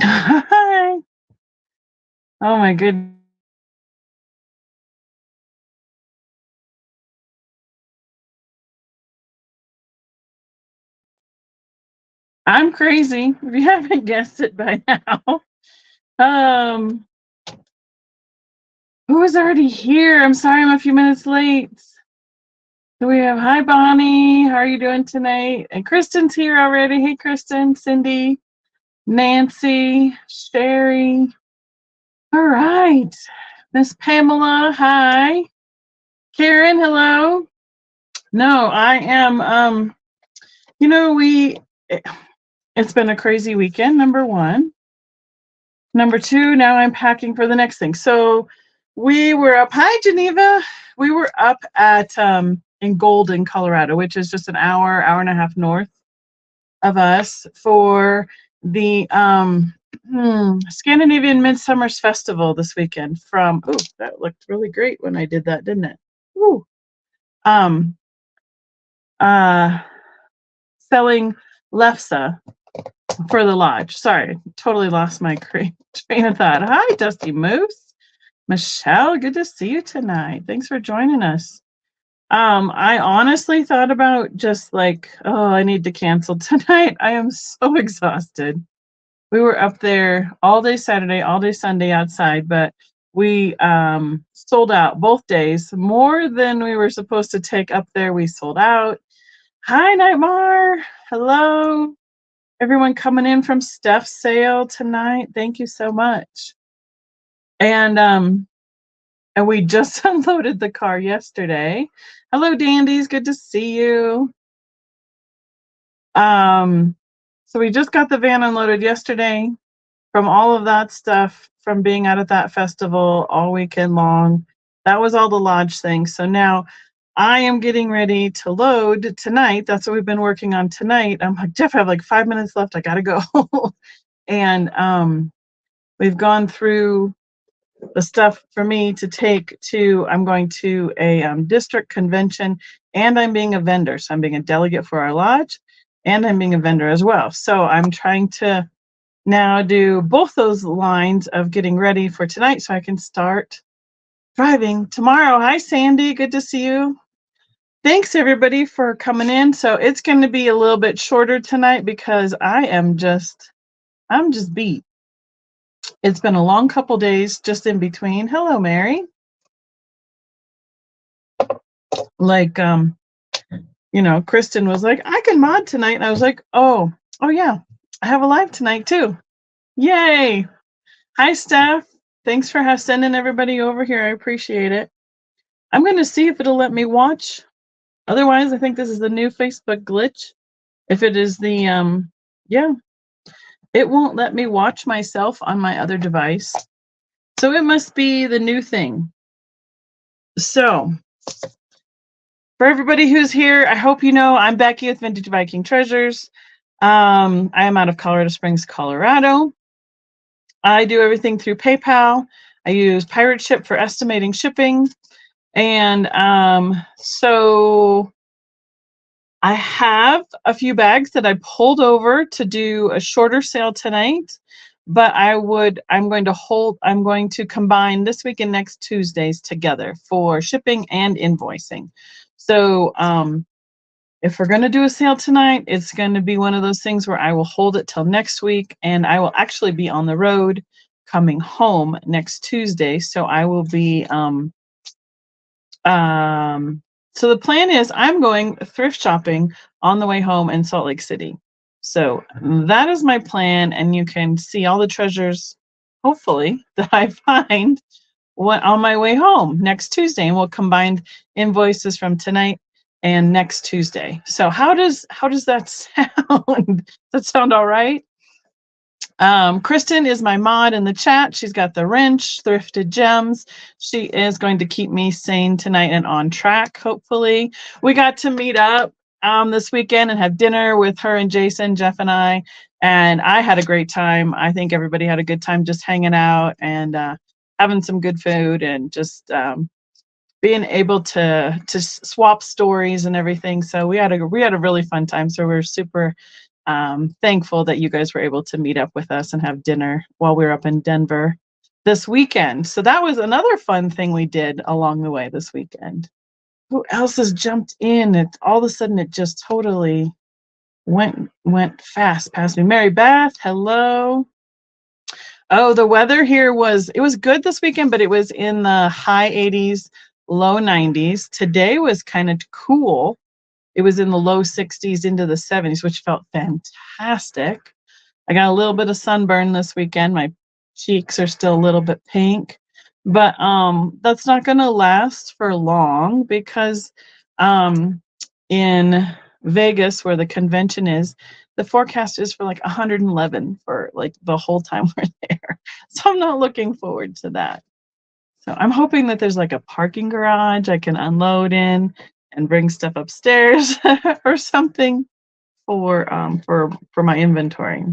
Hi. Oh my goodness. I'm crazy, if you haven't guessed it by now. Um, who is already here? I'm sorry I'm a few minutes late. So we have, hi Bonnie, how are you doing tonight? And Kristen's here already. Hey Kristen, Cindy, Nancy, Sherry. All right. Miss Pamela, hi. Karen, hello. No, I am we it's been a crazy weekend, number one. Number two, now I'm packing for the next thing. So we were up, hi Geneva. We were up at in Golden, Colorado, which is just an hour and a half north of us for the Scandinavian Midsummer's Festival this weekend from, oh, that looked really great when I did that, didn't it? Ooh. Um uh Selling lefse for the lodge. Sorry, totally lost my train of thought. Hi, Dusty Moose. Michelle, good to see you tonight. Thanks for joining us. I honestly thought about just like, oh, I need to cancel tonight. I am so exhausted. We were up there all day Saturday, all day Sunday outside, but we sold out both days. More than we were supposed to take up there, we sold out. Hi, Nightmare. Hello. Everyone coming in from Steph's sale tonight. Thank you so much. And we just unloaded the car yesterday. Hello, Dandies. Good to see you. So we just got the van unloaded yesterday from all of that stuff from being out at that festival all weekend long. That was all the lodge things. So now I am getting ready to load tonight. That's what we've been working on tonight. I'm like, Jeff, I have like 5 minutes left. I gotta go. And we've gone through the stuff for me to take to, I'm going to a district convention, and I'm being a vendor. So I'm being a delegate for our lodge, and I'm being a vendor as well. So I'm trying to now do both those lines of getting ready for tonight so I can start driving tomorrow. Hi, Sandy. Good to see you. Thanks everybody for coming in. So it's going to be a little bit shorter tonight because I'm just beat. It's been a long couple days just in between. Hello, Mary. Like, Kristen was like, I can mod tonight. And I was like, oh yeah, I have a live tonight too. Yay. Hi, Steph. Thanks for sending everybody over here. I appreciate it. I'm going to see if it'll let me watch. Otherwise, I think this is the new Facebook glitch. If it is the, yeah, it won't let me watch myself on my other device. So it must be the new thing. So for everybody who's here, I hope you know I'm Becky with Vintage Viking Treasures. I am out of Colorado Springs, Colorado. I do everything through PayPal. I use Pirate Ship for estimating shipping. And so I have a few bags that I pulled over to do a shorter sale tonight, but I'm going to combine this week and next Tuesdays together for shipping and invoicing. So if we're going to do a sale tonight, it's going to be one of those things where I will hold it till next week, and I will actually be on the road coming home next Tuesday. So I will be, so the plan is I'm going thrift shopping on the way home in Salt Lake City. So that is my plan, and you can see all the treasures, hopefully, that I find on my way home next Tuesday, and we'll combine invoices from tonight and next Tuesday. So how does that sound? Does that sound all right? Kristen is my mod in the chat. She's got the wrench, thrifted gems. She is going to keep me sane tonight and on track, hopefully. We got to meet up this weekend and have dinner with her and Jason, Jeff and I had a great time. I think everybody had a good time just hanging out and having some good food and just being able to swap stories and everything. So we had a really fun time. So we're super thankful that you guys were able to meet up with us and have dinner while we were up in Denver this weekend. So that was another fun thing we did along the way this weekend. Who else has jumped in? All of a sudden it just totally went fast past me. Mary Beth, hello. Oh, the weather here was good this weekend, but it was in the high 80s, low 90s. Today was kind of cool. It was in the low 60s into the 70s, which felt fantastic. I got a little bit of sunburn this weekend. My cheeks are still a little bit pink, but that's not going to last for long because in Vegas, where the convention is, the forecast is for like 111 for like the whole time we're there. So I'm not looking forward to that. So I'm hoping that there's like a parking garage I can unload in and bring stuff upstairs or something for my inventory.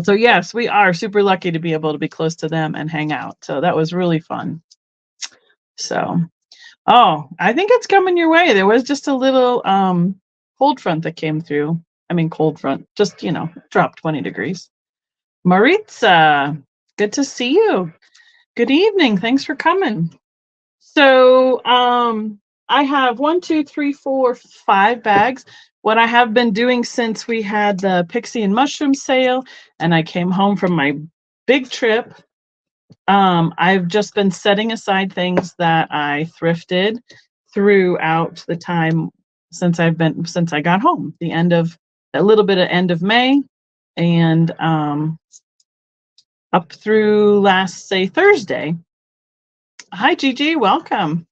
So yes, we are super lucky to be able to be close to them and hang out. So that was really fun. So, I think it's coming your way. There was just a little cold front that came through. I mean, cold front, just, dropped 20 degrees. Maritza, good to see you. Good evening. Thanks for coming. So I have 1, 2, 3, 4, 5 bags. What I have been doing since we had the Pixie and Mushroom sale and I came home from my big trip, I've just been setting aside things that I thrifted throughout the time since I got home, a little bit of end of May and up through last, say, Thursday. Hi, Gigi, welcome.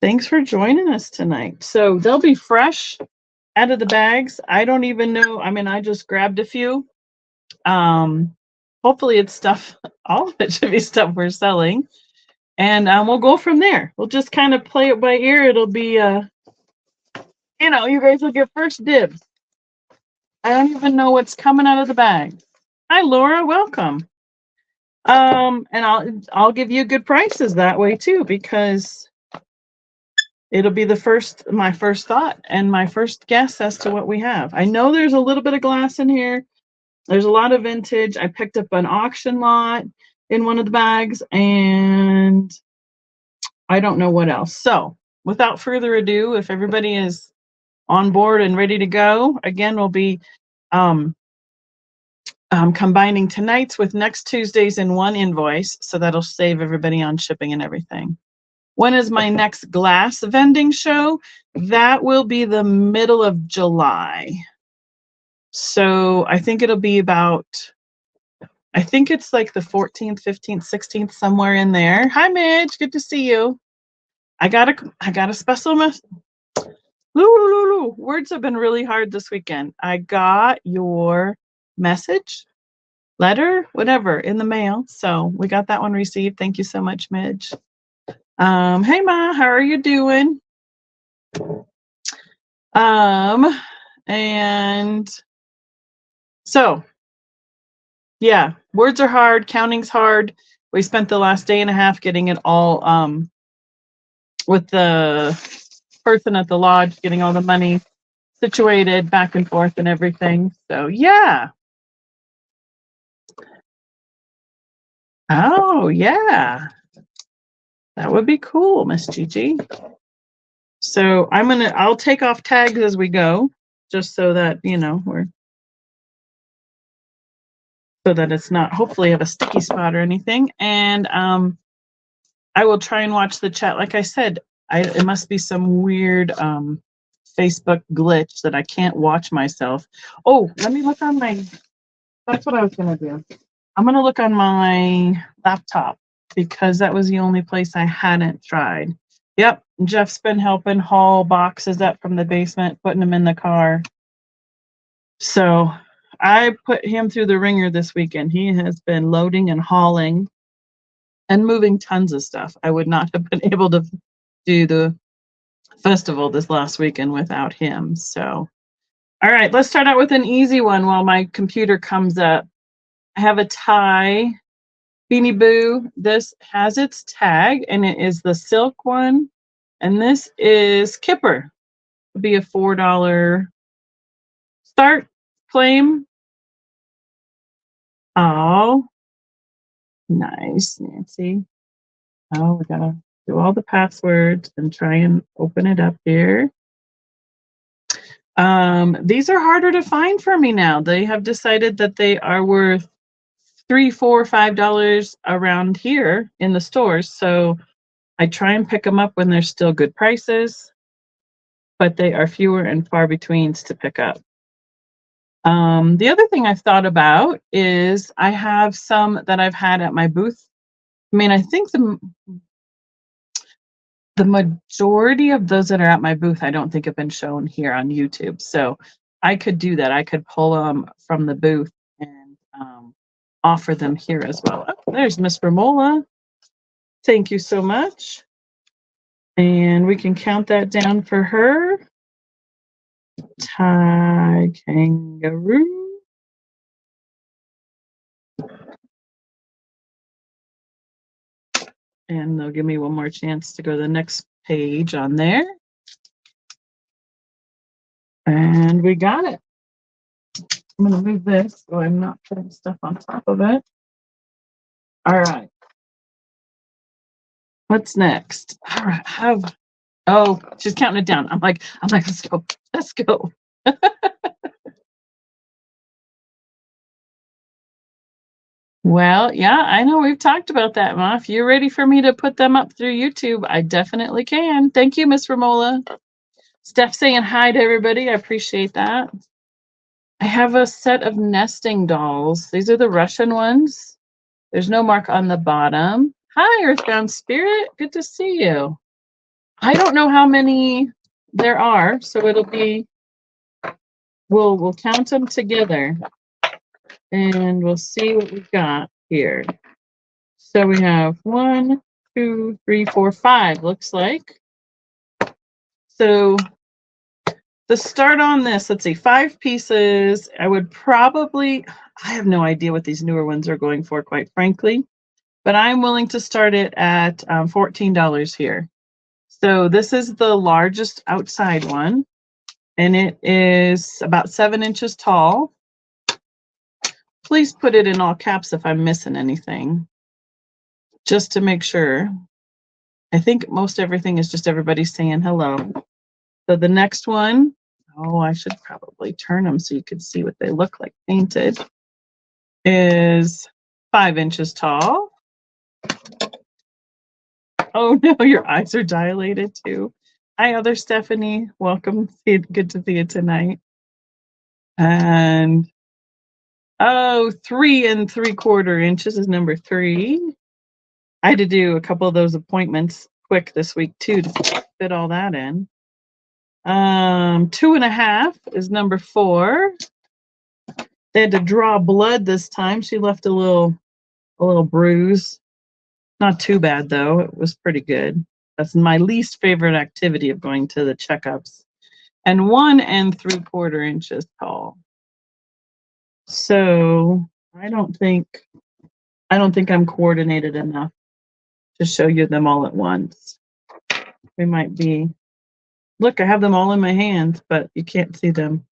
Thanks for joining us tonight. So they'll be fresh out of the bags. I don't even know. I mean, I just grabbed a few. Hopefully it's stuff, all of it should be stuff we're selling. And we'll go from there. We'll just kind of play it by ear. It'll be, you guys will get first dibs. I don't even know what's coming out of the bag. Hi, Laura, welcome. And I'll give you good prices that way too, because it'll be my first thought and my first guess as to what we have. I know there's a little bit of glass in here. There's a lot of vintage. I picked up an auction lot in one of the bags and I don't know what else. So without further ado, if everybody is on board and ready to go, again, we'll be combining tonight's with next Tuesday's in one invoice. So that'll save everybody on shipping and everything. When is my next glass vending show? That will be the middle of July. So I think it'll be I think it's like the 14th, 15th, 16th, somewhere in there. Hi, Midge. Good to see you. I got a special message. Words have been really hard this weekend. I got your message, letter, whatever, in the mail. So we got that one received. Thank you so much, Midge. Hey Ma, how are you doing? And so yeah, words are hard, counting's hard. We spent the last day and a half getting it all with the person at the lodge, getting all the money situated back and forth and everything. So yeah. Oh yeah. That would be cool, Miss Gigi. So I'll take off tags as we go, just so that, so that it's not, hopefully have a sticky spot or anything. And I will try and watch the chat. Like I said, it must be some weird Facebook glitch that I can't watch myself. Oh, let me look on that's what I was going to do. I'm going to look on my laptop because that was the only place I hadn't tried. Yep, Jeff's been helping haul boxes up from the basement, putting them in the car. So I put him through the ringer this weekend. He has been loading and hauling and moving tons of stuff. I would not have been able to do the festival this last weekend without him. So, all right, let's start out with an easy one while my computer comes up. I have a tie Beanie Boo. This has its tag, and it is the silk one. And this is Kipper. It'll be a $4 Start flame. Oh, nice, Nancy. Oh, we gotta do all the passwords and try and open it up here. These are harder to find for me now. They have decided that they are worth $3, $4, $5 around here in the stores. So I try and pick them up when they're still good prices, but they are fewer and far betweens to pick up. The other thing I've thought about is I have some that I've had at my booth. I mean, I think the majority of those that are at my booth, I don't think have been shown here on YouTube. So I could do that. I could pull them from the booth and offer them here as well. Oh, there's Miss Romola. Thank you so much. And we can count that down for her. Thai kangaroo. And they'll give me one more chance to go to the next page on there. And we got it. I'm going to move this so I'm not putting stuff on top of it. All right. What's next? All right. Oh, she's counting it down. I'm like, let's go. Let's go. Well, yeah, I know we've talked about that, Ma. If you're ready for me to put them up through YouTube, I definitely can. Thank you, Miss Romola. Steph saying hi to everybody. I appreciate that. I have a set of nesting dolls. These are the Russian ones. There's no mark on the bottom. Hi, Earthbound Spirit. Good to see you. I don't know how many there are, so it'll be, we'll count them together and we'll see what we've got here. So we have 1, 2, 3, 4, 5, looks like. So the start on this, let's see, 5 pieces. I would probably, I have no idea what these newer ones are going for, quite frankly, but I'm willing to start it at $14 here. So this is the largest outside one, and it is about 7 inches tall. Please put it in all caps if I'm missing anything, just to make sure. I think most everything is just everybody saying hello. So the next one, oh, I should probably turn them so you can see what they look like painted, is 5 inches tall. Oh no, your eyes are dilated too. Hi, other Stephanie. Welcome. Good to see you tonight. And oh, 3 3/4 inches is number 3. I had to do a couple of those appointments quick this week too to fit all that in. 2 1/2 is number 4. They had to draw blood this time. She left a little bruise. Not too bad though. It was pretty good. That's my least favorite activity of going to the checkups. And 1 3/4 inches tall. So I don't think I'm coordinated enough to show you them all at once. We might be. Look, I have them all in my hand, but you can't see them.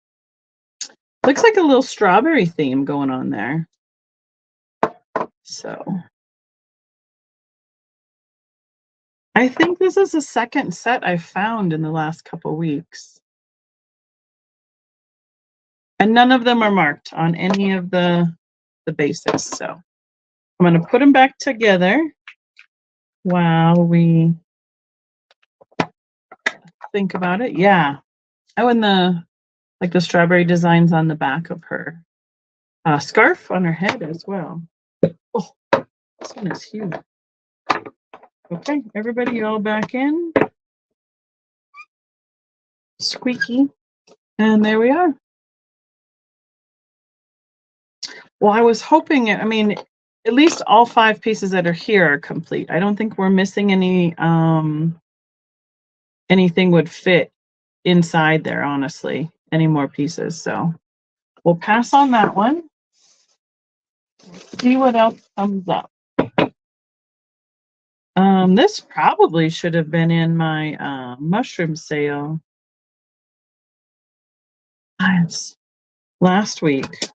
Looks like a little strawberry theme going on there. So I think this is the second set I've found in the last couple weeks. And none of them are marked on any of the bases. So I'm going to put them back together while we think about it. Yeah. Oh, and the strawberry designs on the back of her scarf on her head as well. Oh, this one is huge. Okay, everybody all back in. Squeaky. And there we are. Well, I was hoping, I mean, at least all 5 pieces that are here are complete. I don't think we're missing any, anything would fit inside there, honestly, any more pieces. So we'll pass on that one. See what else comes up. This probably should have been in my mushroom sale. last week.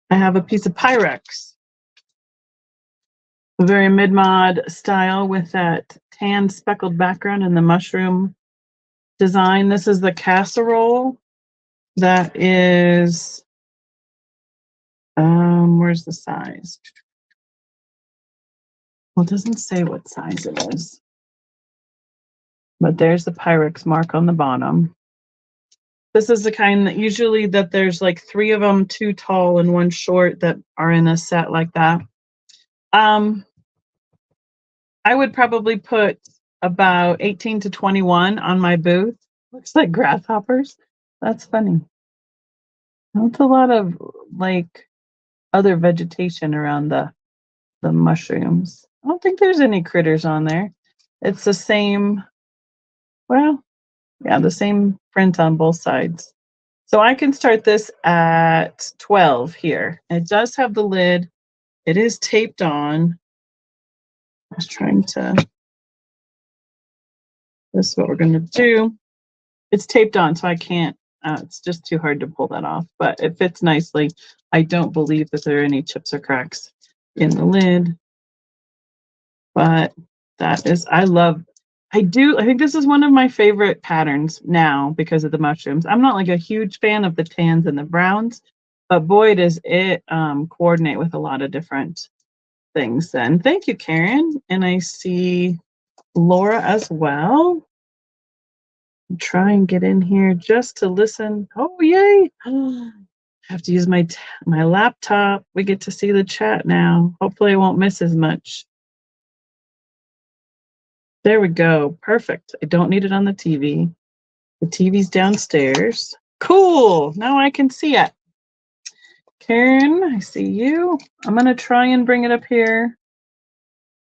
I have a piece of Pyrex, a very mid-mod style with that tan speckled background and the mushroom design. This is the casserole that is, where's the size? Well, it doesn't say what size it is, but there's the Pyrex mark on the bottom. This is the kind that usually that there's like 3 of them, 2 tall and 1 short that are in a set like that. I would probably put about 18 to 21 on my booth. Looks like grasshoppers. That's funny. That's a lot of like other vegetation around the mushrooms. I don't think there's any critters on there. It's the same, well, yeah, the same print on both sides. So I can start this at 12 here. It does have the lid. It is taped on. I was trying to, this is what we're going to do. It's taped on, so I can't, it's just too hard to pull that off, but it fits nicely. I don't believe that there are any chips or cracks in the lid, but that is, I think this is one of my favorite patterns now because of the mushrooms. I'm not like a huge fan of the tans and the browns, but boy, does it coordinate with a lot of different things then. Thank you, Karen. And I see Laura as well. Try and get in here just to listen. Oh, yay. I have to use my laptop. We get to see the chat now. Hopefully I won't miss as much. There we go. Perfect. I don't need it on the TV. The TV's downstairs. Cool. Now I can see it. Karen, I see you. I'm going to try and bring it up here.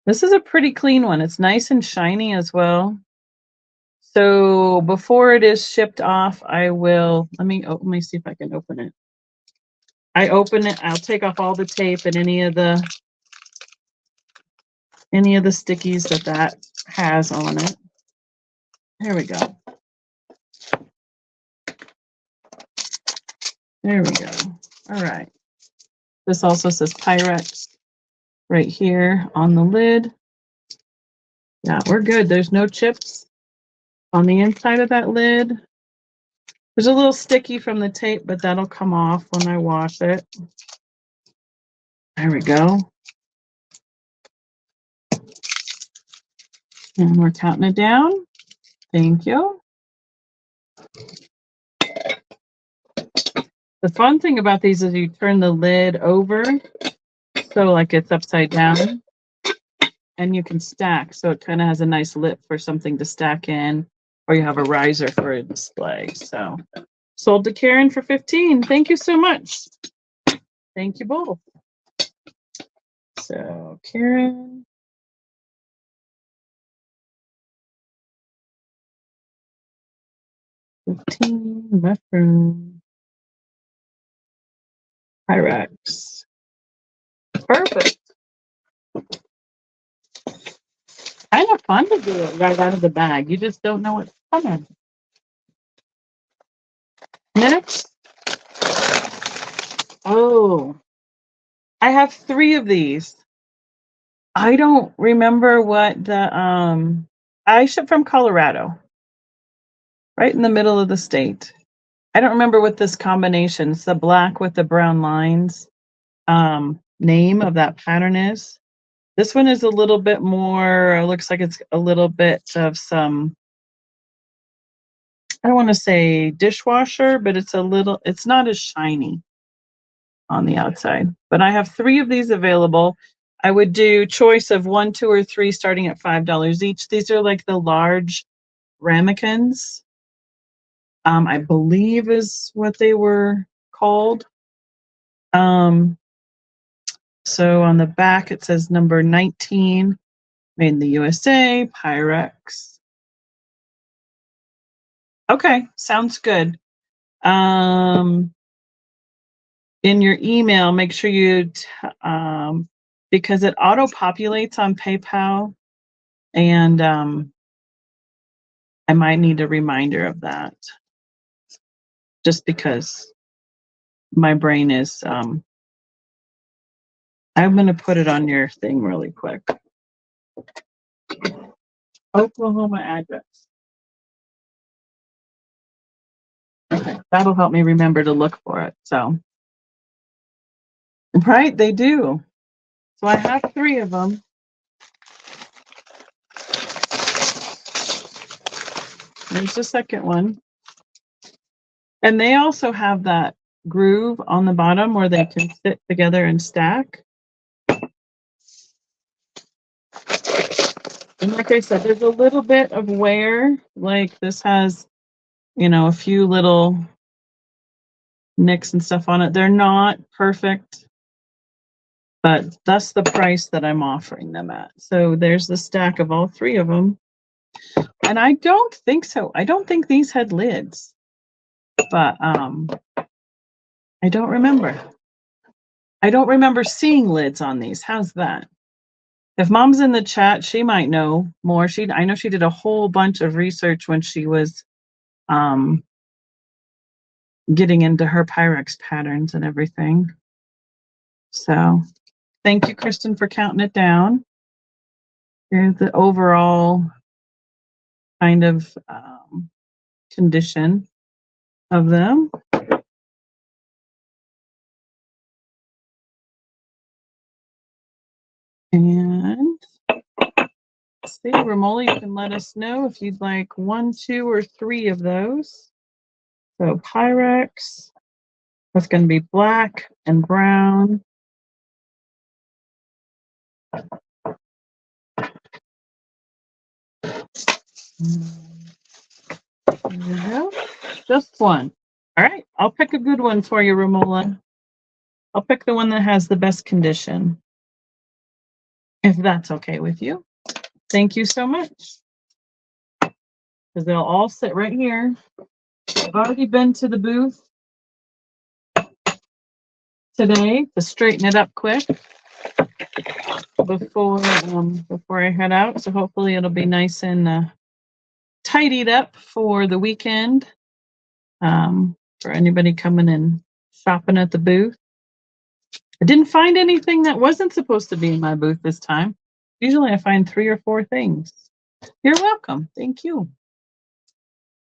This is a pretty clean one. It's nice and shiny as well. So before it is shipped off, I will, let me see if I can open it. I open it, I'll take off all the tape and any of the stickies that has on it. There we go. There we go. All right. This also says Pyrex right here on the lid. Yeah, we're good. There's no chips on the inside of that lid. There's a little sticky from the tape, but that'll come off when I wash it. There we go. And we're counting it down. Thank you. The fun thing about these is you turn the lid over, so like it's upside down, and you can stack. So it kind of has a nice lip for something to stack in, or you have a riser for a display. So sold to Karen for 15. Thank you so much. Thank you both. So Karen. $15 mushroom. Pyrex. Perfect. Kind of fun to do it right out of the bag. You just don't know what's coming. Next. Oh, I have 3 of these. I don't remember what the I ship from Colorado. Right in the middle of the state. I don't remember what this combination, it's the black with the brown lines, name of that pattern is. This one is a little bit more, looks like it's a little bit of some, I don't want to say dishwasher, but it's not as shiny on the outside. But I have 3 of these available. I would do choice of 1, 2, or 3 starting at $5 each. These are like the large ramekins. I believe is what they were called. So on the back it says number 19, made in the USA, Pyrex. Okay, sounds good. In your email, make sure you, because it auto-populates on PayPal, and I might need a reminder of that. Just because my brain is, I'm going to put it on your thing really quick. Oklahoma address. Okay, that'll help me remember to look for it. So, right, they do. So I have 3 of them. There's the second one. And they also have that groove on the bottom where they can sit together and stack. And like I said, there's a little bit of wear. Like this has, you know, a few little nicks and stuff on it. They're not perfect, but that's the price that I'm offering them at. So there's the stack of all 3 of them. And I don't think so. I don't think these had lids, but I don't remember. I don't remember seeing lids on these. How's that? If Mom's in the chat, she might know more. I know she did a whole bunch of research when she was getting into her Pyrex patterns and everything. So thank you, Kristen, for counting it down. Here's the overall kind of condition of them. And see, Romola, you can let us know if you'd like 1, 2, or 3 of those. So Pyrex, that's going to be black and brown. There you go. Just 1. All right, I'll pick a good one for you, Romola. I'll pick the one that has the best condition, if that's okay with you. Thank you so much. Because they'll all sit right here. I've already been to the booth today to straighten it up quick before I head out. So hopefully it'll be nice and tidied up for the weekend. For anybody coming and shopping at the booth. I didn't find anything that wasn't supposed to be in my booth this time. Usually I find 3 or 4 things. You're welcome. Thank you.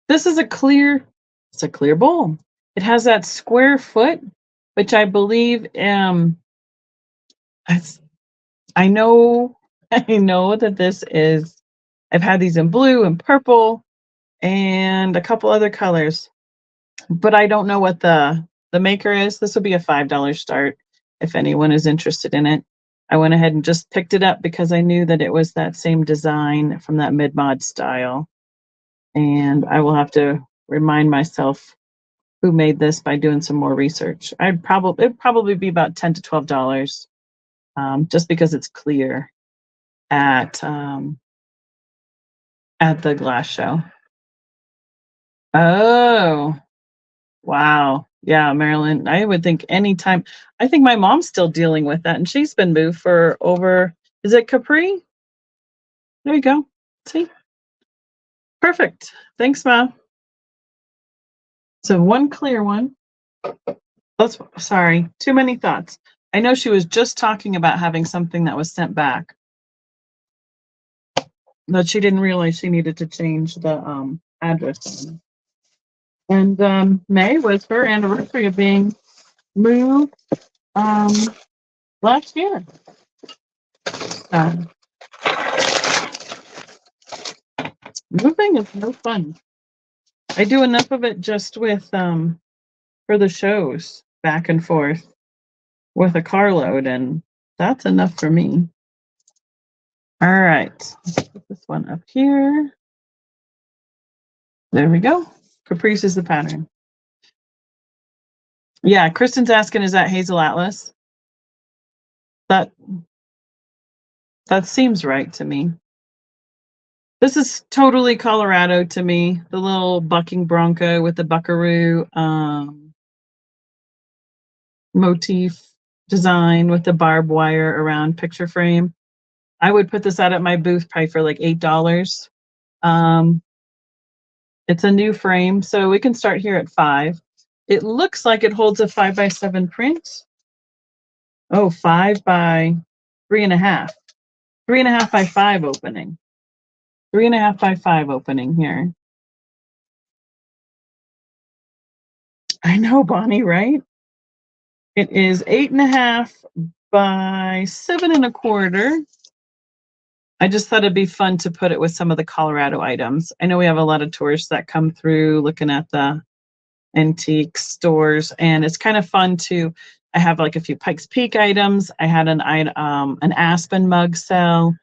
This is it's a clear bowl. It has that square foot, which I believe I know that this is, I've had these in blue and purple and a couple other colors, but I don't know what the maker is. This will be a $5 start if anyone is interested in it. I went ahead and just picked it up because I knew that it was that same design from that mid-mod style. And I will have to remind myself who made this by doing some more research. It'd probably be about $10 to $12, just because it's clear at the glass show. Oh, wow. Yeah, Marilyn, I would think anytime. I think my mom's still dealing with that, and she's been moved for over, is it Capri? There you go. See? Perfect. Thanks, Ma. So 1 clear one. Sorry, too many thoughts. I know she was just talking about having something that was sent back, but she didn't realize she needed to change the address. And May was her anniversary of being moved last year. Moving is no fun. I do enough of it just with for the shows back and forth with a carload, and that's enough for me. All right, let's put this one up here. There we go. Caprice is the pattern. Yeah, Kristen's asking, is that Hazel Atlas? That seems right to me. This is totally Colorado to me. The little bucking bronco with the buckaroo motif design with the barbed wire around picture frame. I would put this out at my booth probably for like $8. It's a new frame, so we can start here at $5. It looks like it holds a 5x7 print. Oh, 5 by 3.5. 3.5 by 5 opening. 3.5 by 5 opening here. I know, Bonnie, right? It is 8.5 by 7.25. I just thought it'd be fun to put it with some of the Colorado items. I know we have a lot of tourists that come through looking at the antique stores, and it's kind of fun to. I have like a few Pikes Peak items. I had an Aspen mug sell.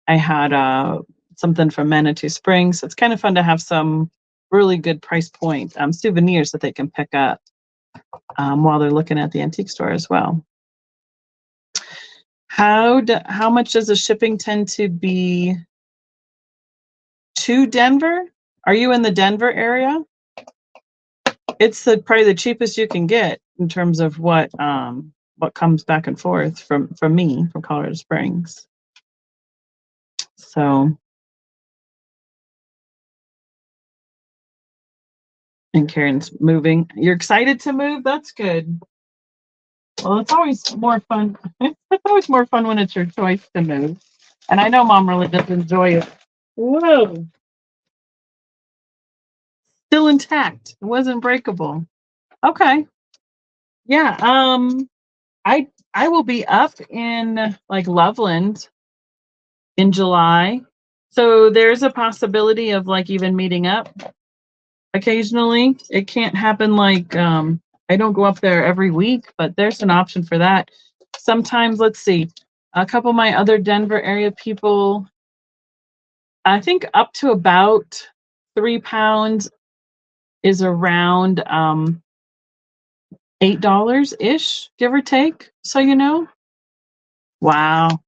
I had something from Manitou Springs. So it's kind of fun to have some really good price point souvenirs that they can pick up while they're looking at the antique store as well. How much does the shipping tend to be to Denver? Are you in the Denver area? It's probably the cheapest you can get in terms of what comes back and forth from me from Colorado Springs. So, and Karen's moving. You're excited to move? That's good. Well, it's always more fun. It's always more fun when it's your choice to move. And I know Mom really does enjoy it. Whoa. Still intact. It wasn't breakable. Okay. Yeah. I will be up in like Loveland in July. So there's a possibility of like even meeting up occasionally. It can't happen like I don't go up there every week, but there's an option for that. Sometimes, let's see, a couple of my other Denver area people, I think up to about 3 pounds is around $8-ish, give or take. So you know. Wow.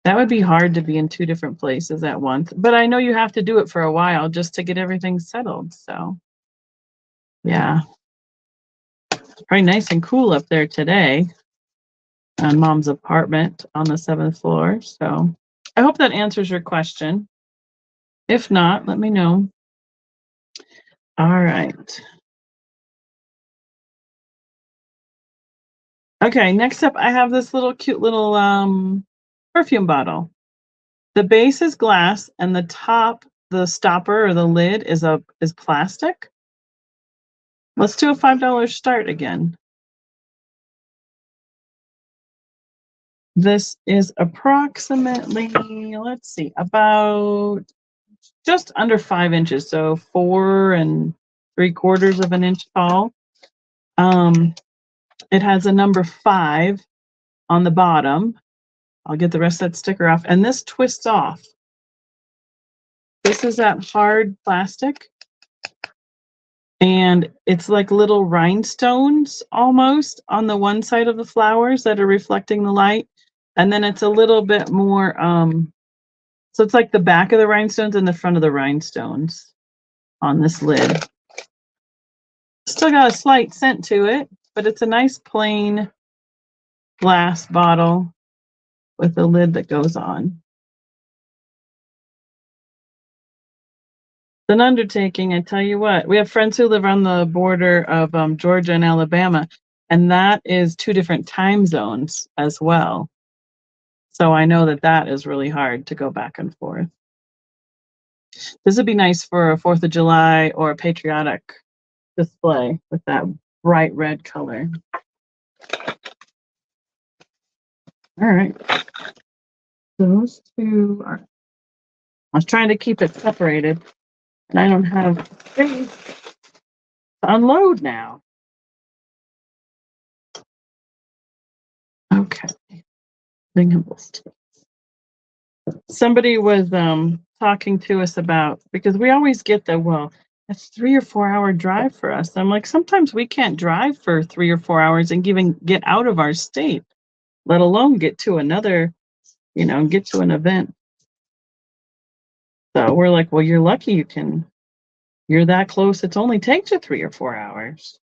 That would be hard to be in 2 different places at once. But I know you have to do it for a while just to get everything settled. So yeah. It's probably nice and cool up there today on Mom's apartment on the 7th floor. So I hope that answers your question. If not, let me know. All right. Okay, next up I have this little cute little perfume bottle. The base is glass and the top, the stopper or the lid is plastic. Let's do a $5 start again. This is approximately, let's see, about just under 5 inches, so 4 3/4 of an inch tall. It has a number 5 on the bottom. I'll get the rest of that sticker off, and this twists off. This is that hard plastic, and it's like little rhinestones almost on the one side of the flowers that are reflecting the light, and then it's a little bit more so it's like the back of the rhinestones and the front of the rhinestones on this lid. Still got a slight scent to it, but it's a nice plain glass bottle with a lid that goes on. It's an undertaking, I tell you what. We have friends who live on the border of Georgia and Alabama, and that is 2 different time zones as well. So I know that is really hard to go back and forth. This would be nice for a 4th of July or a patriotic display with that bright red color. All right. Those 2 are, I was trying to keep it separated, and I don't have space to unload now. Okay. Somebody was talking to us about, because we always get the, well, that's 3 or 4 hour drive for us. I'm like, sometimes we can't drive for 3 or 4 hours and even get out of our state, let alone get to another, get to an event. So we're like, well, you're lucky you're that close. It only takes you 3 or 4 hours.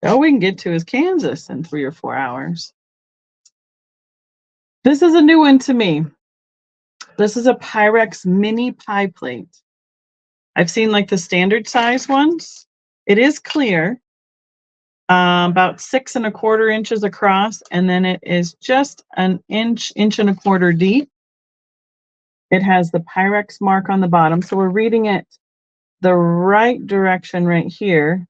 All we can get to is Kansas in 3 or 4 hours. This is a new one to me. This is a Pyrex mini pie plate. I've seen like the standard size ones. It is clear. about 6 1/4 inches across, and then it is just an inch, inch and a quarter deep. It has the Pyrex mark on the bottom, so we're reading it the right direction right here.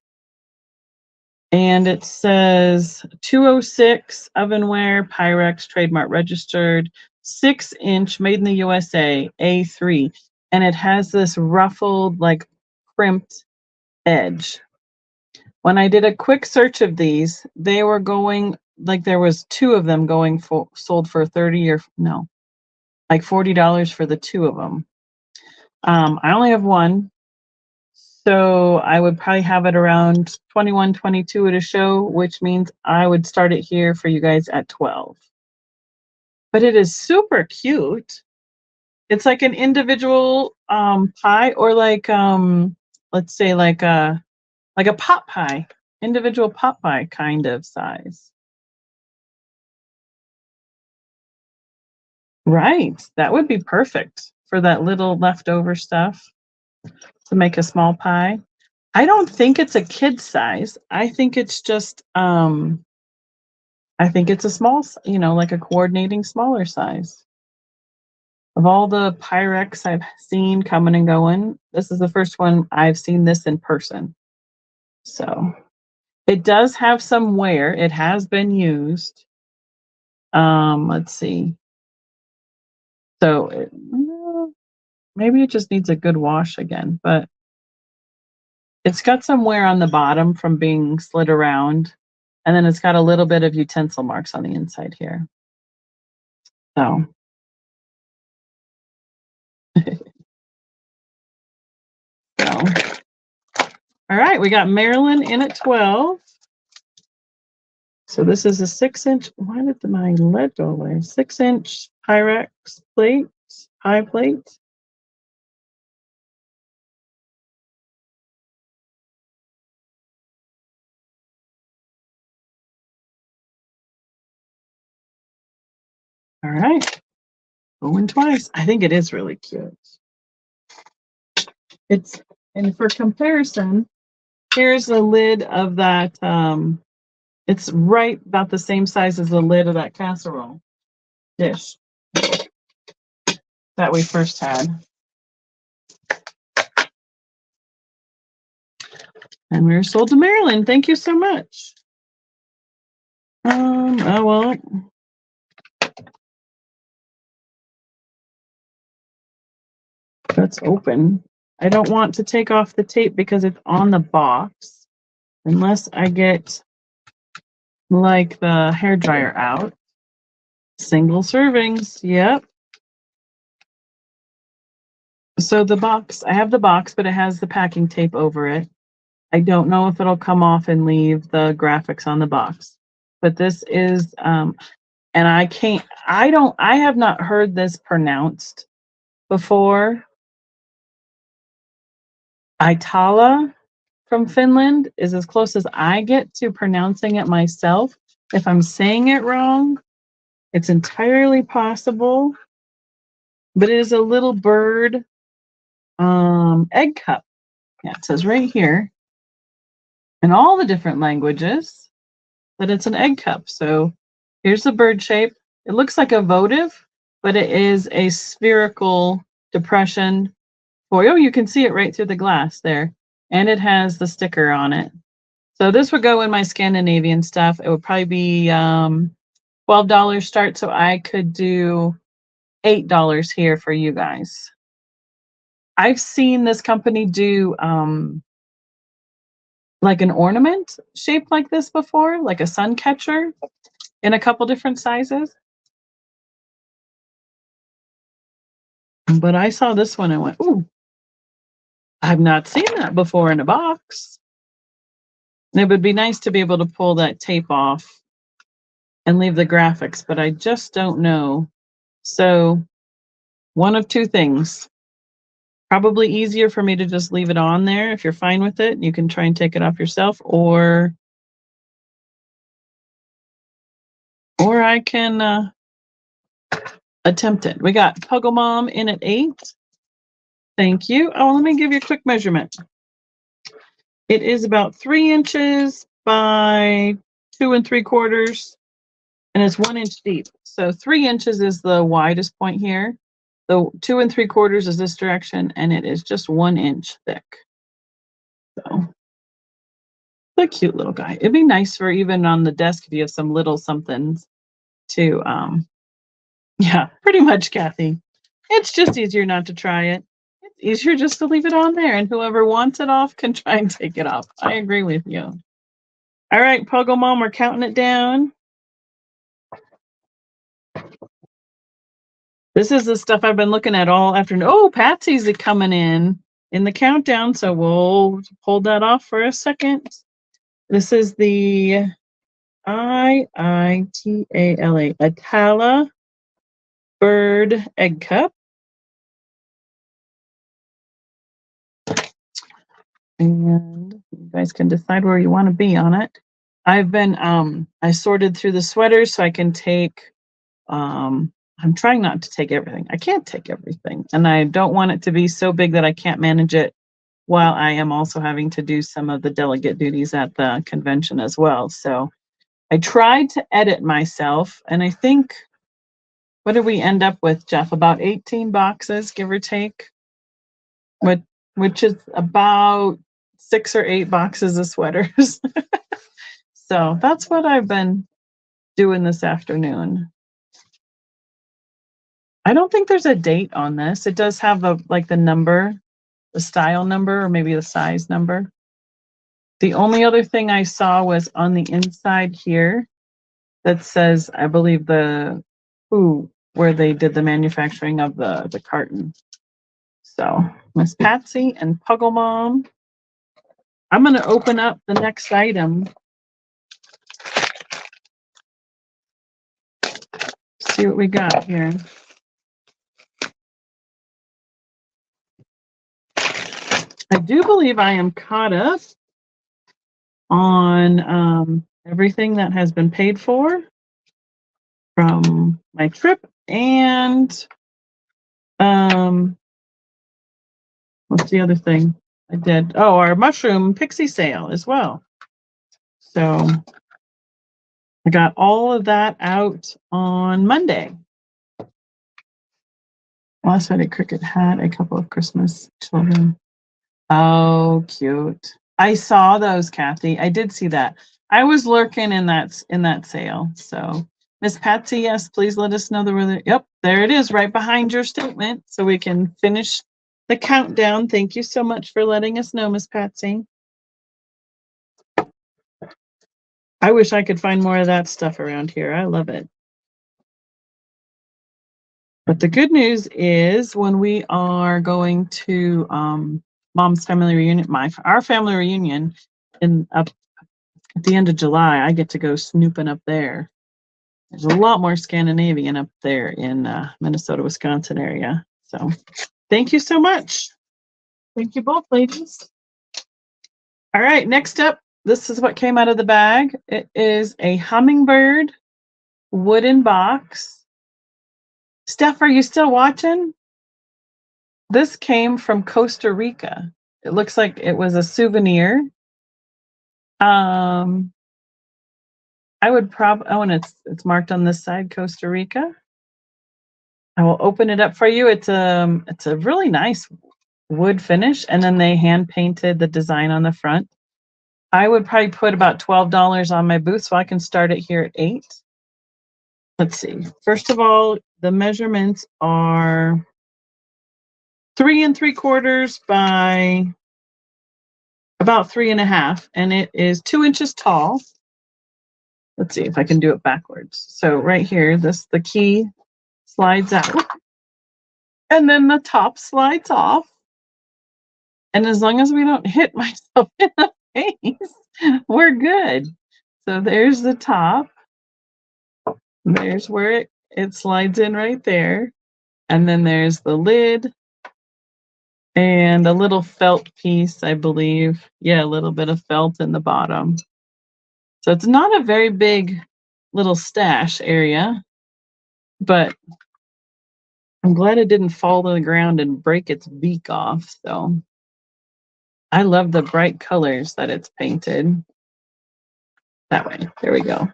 And it says 206 ovenware, Pyrex, trademark registered, 6-inch, made in the USA, A3. And it has this ruffled, like crimped edge. When I did a quick search of these, they were going, like there was 2 of them going for, sold for 30 or no, like $40 for the 2 of them. I only have one. So I would probably have it around 21, 22 at a show, which means I would start it here for you guys at 12. But it is super cute. It's like an individual pie, or like let's say like a pot pie, individual pot pie kind of size. Right. That would be perfect for that little leftover stuff to make a small pie. I don't think it's a kid size. I think it's just I think it's a small, like a coordinating smaller size. Of all the Pyrex I've seen coming and going, this is the first one I've seen this in person. So it does have some wear. It has been used. Let's see. So maybe it just needs a good wash again, but it's got some wear on the bottom from being slid around. And then it's got a little bit of utensil marks on the inside here. So. So. All right, we got Marilyn in at 12. So this is a 6-inch. Why did my lead go away? 6-inch Pyrex plate, pie plate. All right, going twice. I think it is really cute. And for comparison, here's the lid of that. It's right about the same size as the lid of that casserole dish that we first had. And we were sold to Maryland. Thank you so much. Oh well. That's open. I don't want to take off the tape because it's on the box, unless I get like the hairdryer out. Single servings, yep. So the box, I have the box, but it has the packing tape over it. I don't know if it'll come off and leave the graphics on the box. But this is, and I have not heard this pronounced before. Itala from Finland is as close as I get to pronouncing it myself. If I'm saying it wrong, it's entirely possible. But it is a little bird egg cup. Yeah, it says right here in all the different languages that it's an egg cup. So here's the bird shape. It looks like a votive, but it is a spherical depression foil. Oh, you can see it right through the glass there. And it has the sticker on it. So this would go in my Scandinavian stuff. It would probably be $12 start, so I could do $8 here for you guys. I've seen this company do like an ornament shaped like this before, like a sun catcher in a couple different sizes. But I saw this one and went, ooh, I've not seen that before in a box. And it would be nice to be able to pull that tape off and leave the graphics, but I just don't know. So one of two things. Probably easier for me to just leave it on there. If you're fine with it, you can try and take it off yourself, or I can attempt it. We got Puggle Mom in at 8. Thank you. Oh, let me give you a quick measurement. It is about 3 inches by 2 3/4, and it's 1 inch deep. So 3 inches is the widest point here. The 2 3/4 is this direction, and it is just 1 inch thick. So, a cute little guy. It'd be nice for even on the desk if you have some little somethings to, yeah, pretty much, Kathy. It's just easier not to try it. It's easier just to leave it on there, and whoever wants it off can try and take it off. I agree with you. All right, Puggle Mom, we're counting it down. This is the stuff I've been looking at all afternoon. Oh, Patsy's coming in the countdown, so we'll hold that off for a second. This is the IITALA Atala Bird Egg Cup. And you guys can decide where you want to be on it. I've been I sorted through the sweaters so I can take I'm trying not to take everything. I can't take everything, and I don't want it to be so big that I can't manage it while I am also having to do some of the delegate duties at the convention as well. So I tried to edit myself, and I think, what did we end up with, Jeff? About 18 boxes, give or take, which is about 6 or 8 boxes of sweaters. So that's what I've been doing this afternoon. I don't think there's a date on this. It does have the number, the style number, or maybe the size number. The only other thing I saw was on the inside here that says, I believe, where they did the manufacturing of the carton. So Miss Patsy and Puggle Mom. I'm going to open up the next item. See what we got here. I do believe I am caught up on everything that has been paid for from my trip, and what's the other thing I did? Oh, our mushroom pixie sale as well. So I got all of that out on Monday. Last Friday, Cricket had a couple of Christmas children. Oh, cute. I saw those, Kathy. I did see that. I was lurking in that sale. So Miss Patsy, yes, please let us know yep, there it is, right behind your statement, so we can finish the countdown. Thank you so much for letting us know, Miss Patsy. I wish I could find more of that stuff around here. I love it. But the good news is, when we are going to Mom's family reunion, our family reunion, up at the end of July, I get to go snooping up there. There's a lot more Scandinavian up there in Minnesota, Wisconsin area. So thank you so much. Thank you both, ladies. All right, next up, this is what came out of the bag. It is a hummingbird wooden box. Steph, are you still watching? This came from Costa Rica. It looks like it was a souvenir. I would and it's marked on this side, Costa Rica. I will open it up for you. It's a really nice wood finish, and then they hand painted the design on the front. I would probably put about $12 on my booth, so I can start it here at 8. Let's see. First of all, the measurements are 3 3/4 by about 3.5, and it is 2 inches tall. Let's see if I can do it backwards. So right here, the key slides out, and then the top slides off. And as long as we don't hit myself in the face, we're good. So there's the top. There's where it slides in right there. And then there's the lid and a little felt piece, I believe. Yeah, a little bit of felt in the bottom. So it's not a very big little stash area, but I'm glad it didn't fall to the ground and break its beak off. So I love the bright colors that it's painted. That way. There we go.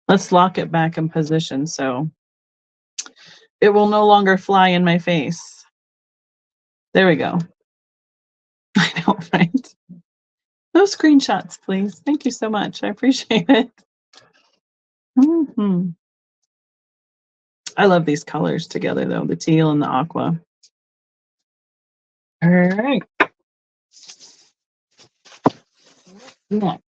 Let's lock it back in position so it will no longer fly in my face. There we go. I know, right? No screenshots, please. Thank you so much. I appreciate it. Mm-hmm. I love these colors together, though, the teal and the aqua. All right. Next.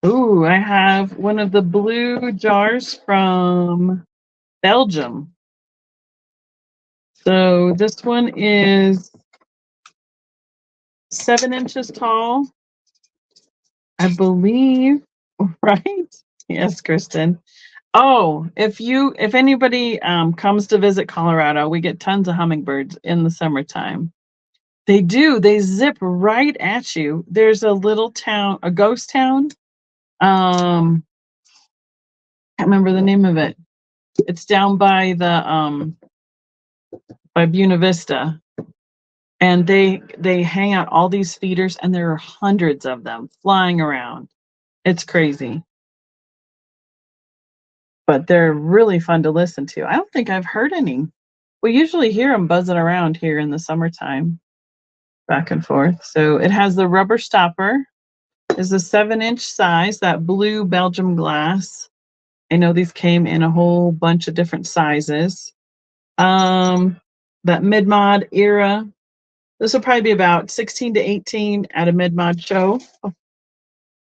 Ooh, I have one of the blue jars from Belgium. So this one is 7 inches tall, I believe, right? Yes, Kristen. Oh, if anybody comes to visit Colorado, we get tons of hummingbirds in the summertime. They do. They zip right at you. There's a little town, a ghost town. Can't remember the name of it. It's down by the by Buena Vista, and they hang out all these feeders, and there are hundreds of them flying around. It's crazy, but they're really fun to listen to. I don't think I've heard any. We usually hear them buzzing around here in the summertime, back and forth. So it has the rubber stopper. Is a 7-inch size, that blue Belgium glass. I know these came in a whole bunch of different sizes. That mid-mod era. This will probably be about 16 to 18 at a mid-mod show. Oh,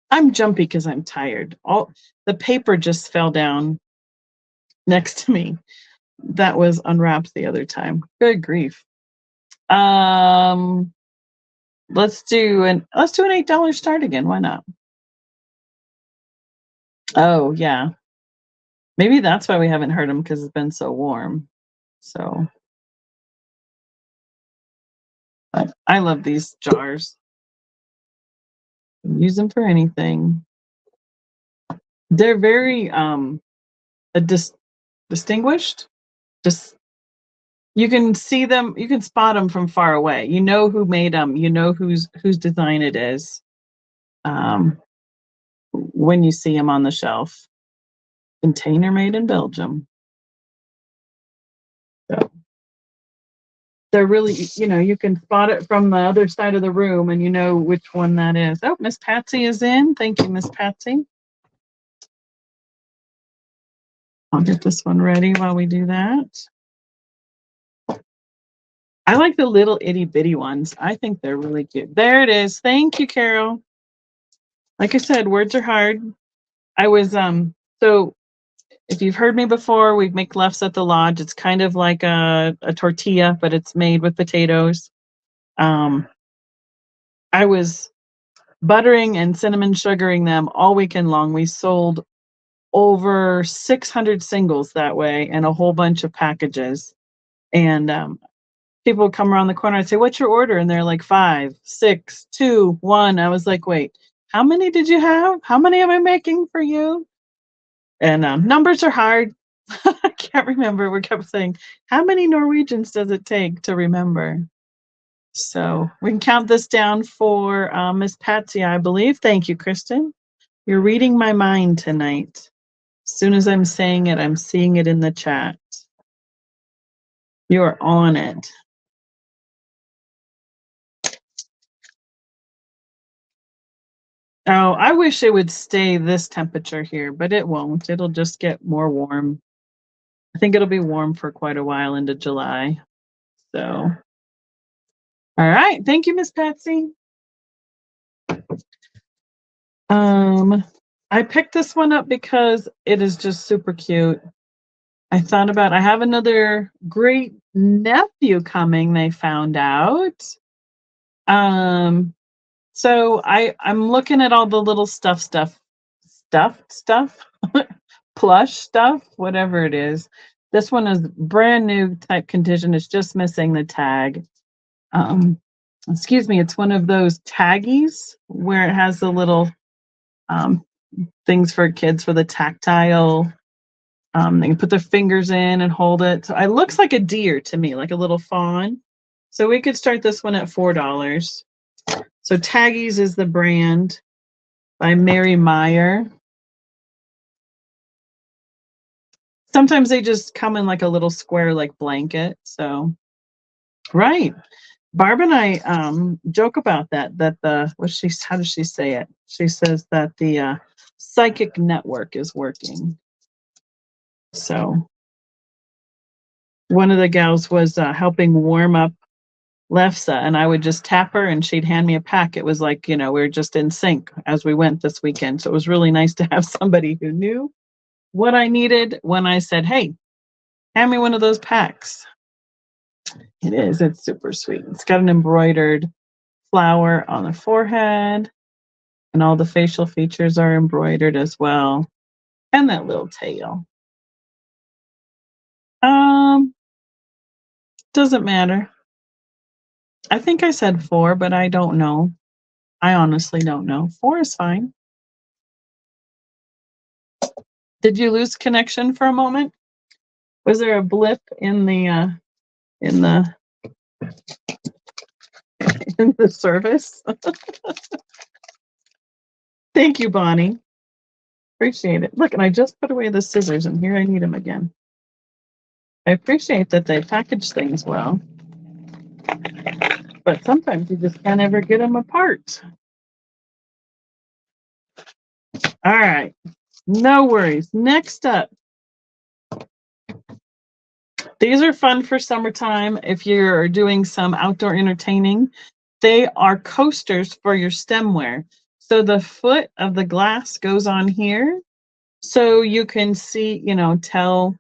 I'm jumpy because I'm tired. All the paper just fell down next to me. That was unwrapped the other time. Good grief. Let's do an $8 start again. Why not? Oh yeah. Maybe that's why we haven't heard them, because it's been so warm. So but I love these jars. Use them for anything. They're very distinguished. Just you can see them, you can spot them from far away. You know who made them. You know whose design it is. When you see them on the shelf. Container made in Belgium. So they're really, you can spot it from the other side of the room, and you know which one that is. Oh, Miss Patsy is in. Thank you, Miss Patsy. I'll get this one ready while we do that. I like the little itty bitty ones. I think they're really cute. There it is. Thank you, Carol. Like I said, words are hard. I was so if you've heard me before, we make lefts at the lodge. It's kind of like a tortilla, but it's made with potatoes. I was buttering and cinnamon sugaring them all weekend long. We sold over 600 singles that way and a whole bunch of packages. And people would come around the corner. I'd say, "What's your order?" And they're like 5, 6, 2, 1. I was like, "Wait, how many did you have? How many am I making for you?" And numbers are hard. I can't remember. We kept saying, "How many Norwegians does it take to remember?" So we can count this down for Miss Patsy, I believe. Thank you, Kristen. You're reading my mind tonight. As soon as I'm saying it, I'm seeing it in the chat. You're on it. Oh, I wish it would stay this temperature here, but it won't. It'll just get more warm. I think it'll be warm for quite a while into July. So, all right. Thank you, Miss Patsy. I picked this one up because it is just super cute. I have another great nephew coming, they found out. So I'm looking at all the little stuff, plush stuff, whatever it is. This one is brand new type condition. It's just missing the tag. Excuse me, it's one of those taggies where it has the little things for kids for the tactile They can put their fingers in and hold it. So it looks like a deer to me, like a little fawn. So we could start this one at $4. So Taggies is the brand by Mary Meyer. Sometimes they just come in like a little square like blanket. So right. Barb and I joke about that the how does she say it? She says that the psychic network is working. So one of the gals was helping warm up Lefsa, and I would just tap her and she'd hand me a pack. It was like, we were just in sync as we went this weekend. So it was really nice to have somebody who knew what I needed when I said, hey, hand me one of those packs. It is. It's super sweet. It's got an embroidered flower on the forehead, and all the facial features are embroidered as well. And that little tail. Doesn't matter. I think I said 4, but I don't know. I honestly don't know. 4 is fine. Did you lose connection for a moment? Was there a blip in the in the in the service? Thank you, Bonnie. Appreciate it. Look, and I just put away the scissors, and here I need them again. I appreciate that they package things well, but sometimes you just can't ever get them apart. All right, no worries. Next up, these are fun for summertime if you're doing some outdoor entertaining. They are coasters for your stemware. So the foot of the glass goes on here, so you can see, tell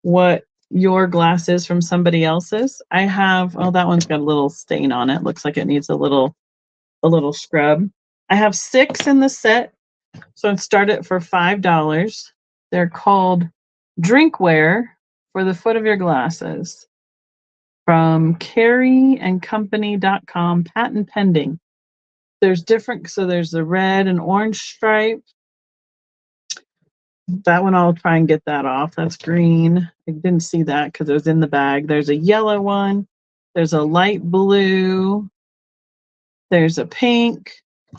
what your glass is from somebody else's. I have, that one's got a little stain on it. Looks like it needs a little scrub. I have 6 in the set, so it started for $5. They're called drinkware for the foot of your glasses from carryandcompany.com, patent pending. There's different, so there's the red and orange stripe. That one, I'll try and get that off. That's green. I didn't see that because it was in the bag. There's a yellow one. There's a light blue. There's a pink.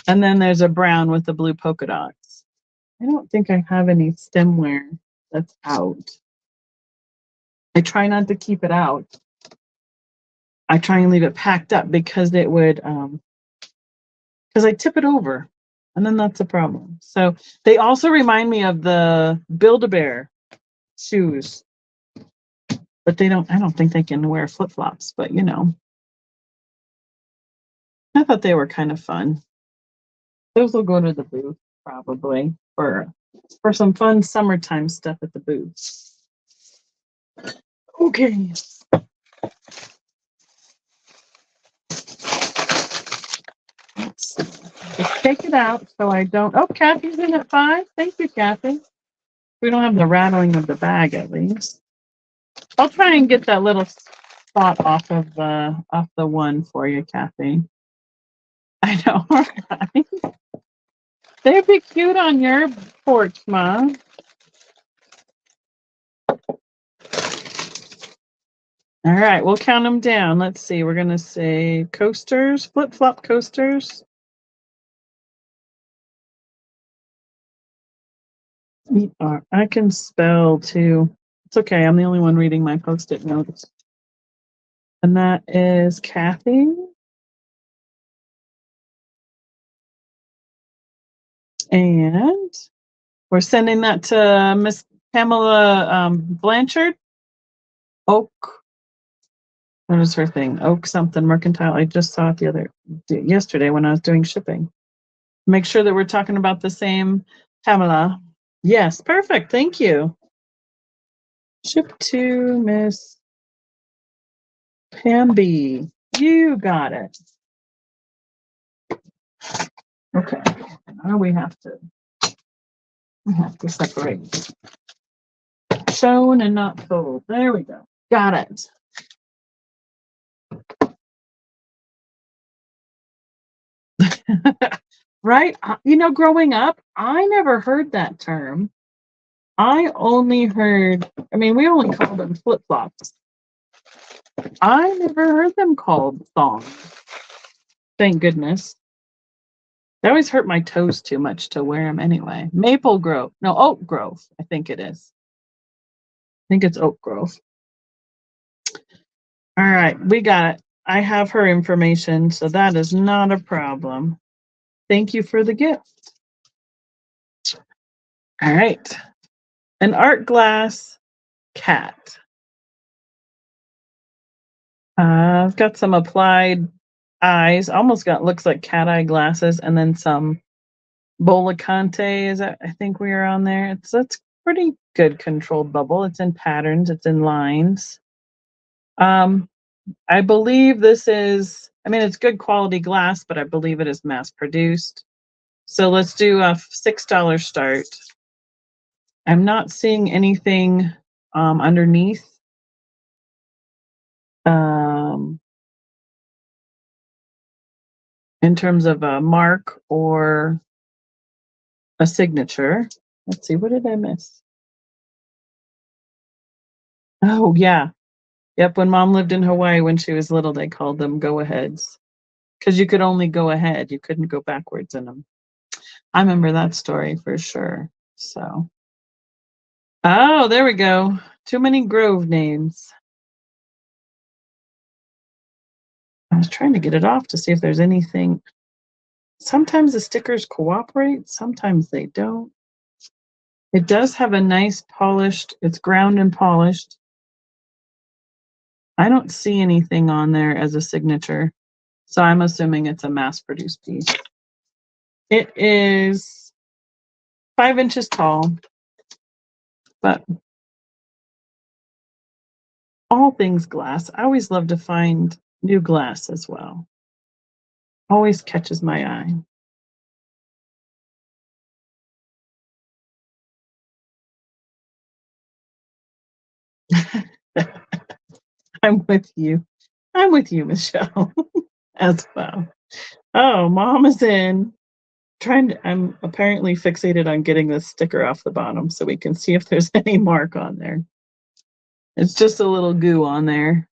And then there's a brown with the blue polka dots. I don't think I have any stemware that's out. I try not to keep it out. I try and leave it packed up because it would, because I tip it over. And then that's a problem. So they also remind me of the Build-A-Bear shoes. But I don't think they can wear flip-flops, but I thought they were kind of fun. Those will go to the booth probably for some fun summertime stuff at the booth. Okay. Just take it out so I don't. Oh, Kathy's in at 5. Thank you, Kathy. We don't have the rattling of the bag at least. I'll try and get that little spot off the one for you, Kathy. I know, right? They'd be cute on your porch, Ma. All right, we'll count them down. Let's see. We're going to say coasters, flip-flop coasters. I can spell too. It's okay. I'm the only one reading my Post-it notes. And that is Kathy. And we're sending that to Miss Pamela Blanchard. Oak. What is her thing? Oak something mercantile. I just saw it yesterday when I was doing shipping. Make sure that we're talking about the same Pamela. Yes, perfect. Thank you. Ship to Miss Pam B. You got it. Okay. Now we have to separate. Shown and not told. There we go. Got it. Right? Growing up, I never heard that term. I only heard, I mean, we only called them flip-flops. I never heard them called thongs. Thank goodness. They always hurt my toes too much to wear them anyway. Maple Grove. No, Oak Grove, I think it is. I think it's Oak Grove. All right, we got it. I have her information, so that is not a problem. Thank you for the gift. All right. An art glass cat. I've got some applied eyes. Almost looks like cat eye glasses, and then some Bolacante is that, I think we are on there. That's pretty good controlled bubble. It's in patterns, it's in lines. I believe this is, I mean, it's good quality glass, but I believe it is mass produced. So let's do a $6 start. I'm not seeing anything underneath. In terms of a mark or a signature. Let's see, what did I miss? Oh, yeah. Yep, when Mom lived in Hawaii when she was little, they called them go-aheads. Because you could only go ahead. You couldn't go backwards in them. I remember that story for sure. So, oh, there we go. Too many Grove names. I was trying to get it off to see if there's anything. Sometimes the stickers cooperate, sometimes they don't. It does have a nice polished, it's ground and polished. I don't see anything on there as a signature, so I'm assuming it's a mass-produced piece. It is 5 inches tall, but all things glass. I always love to find new glass as well. Always catches my eye. I'm with you. I'm with you, Michelle, as well. Oh, Mom is in. I'm apparently fixated on getting this sticker off the bottom so we can see if there's any mark on there. It's just a little goo on there.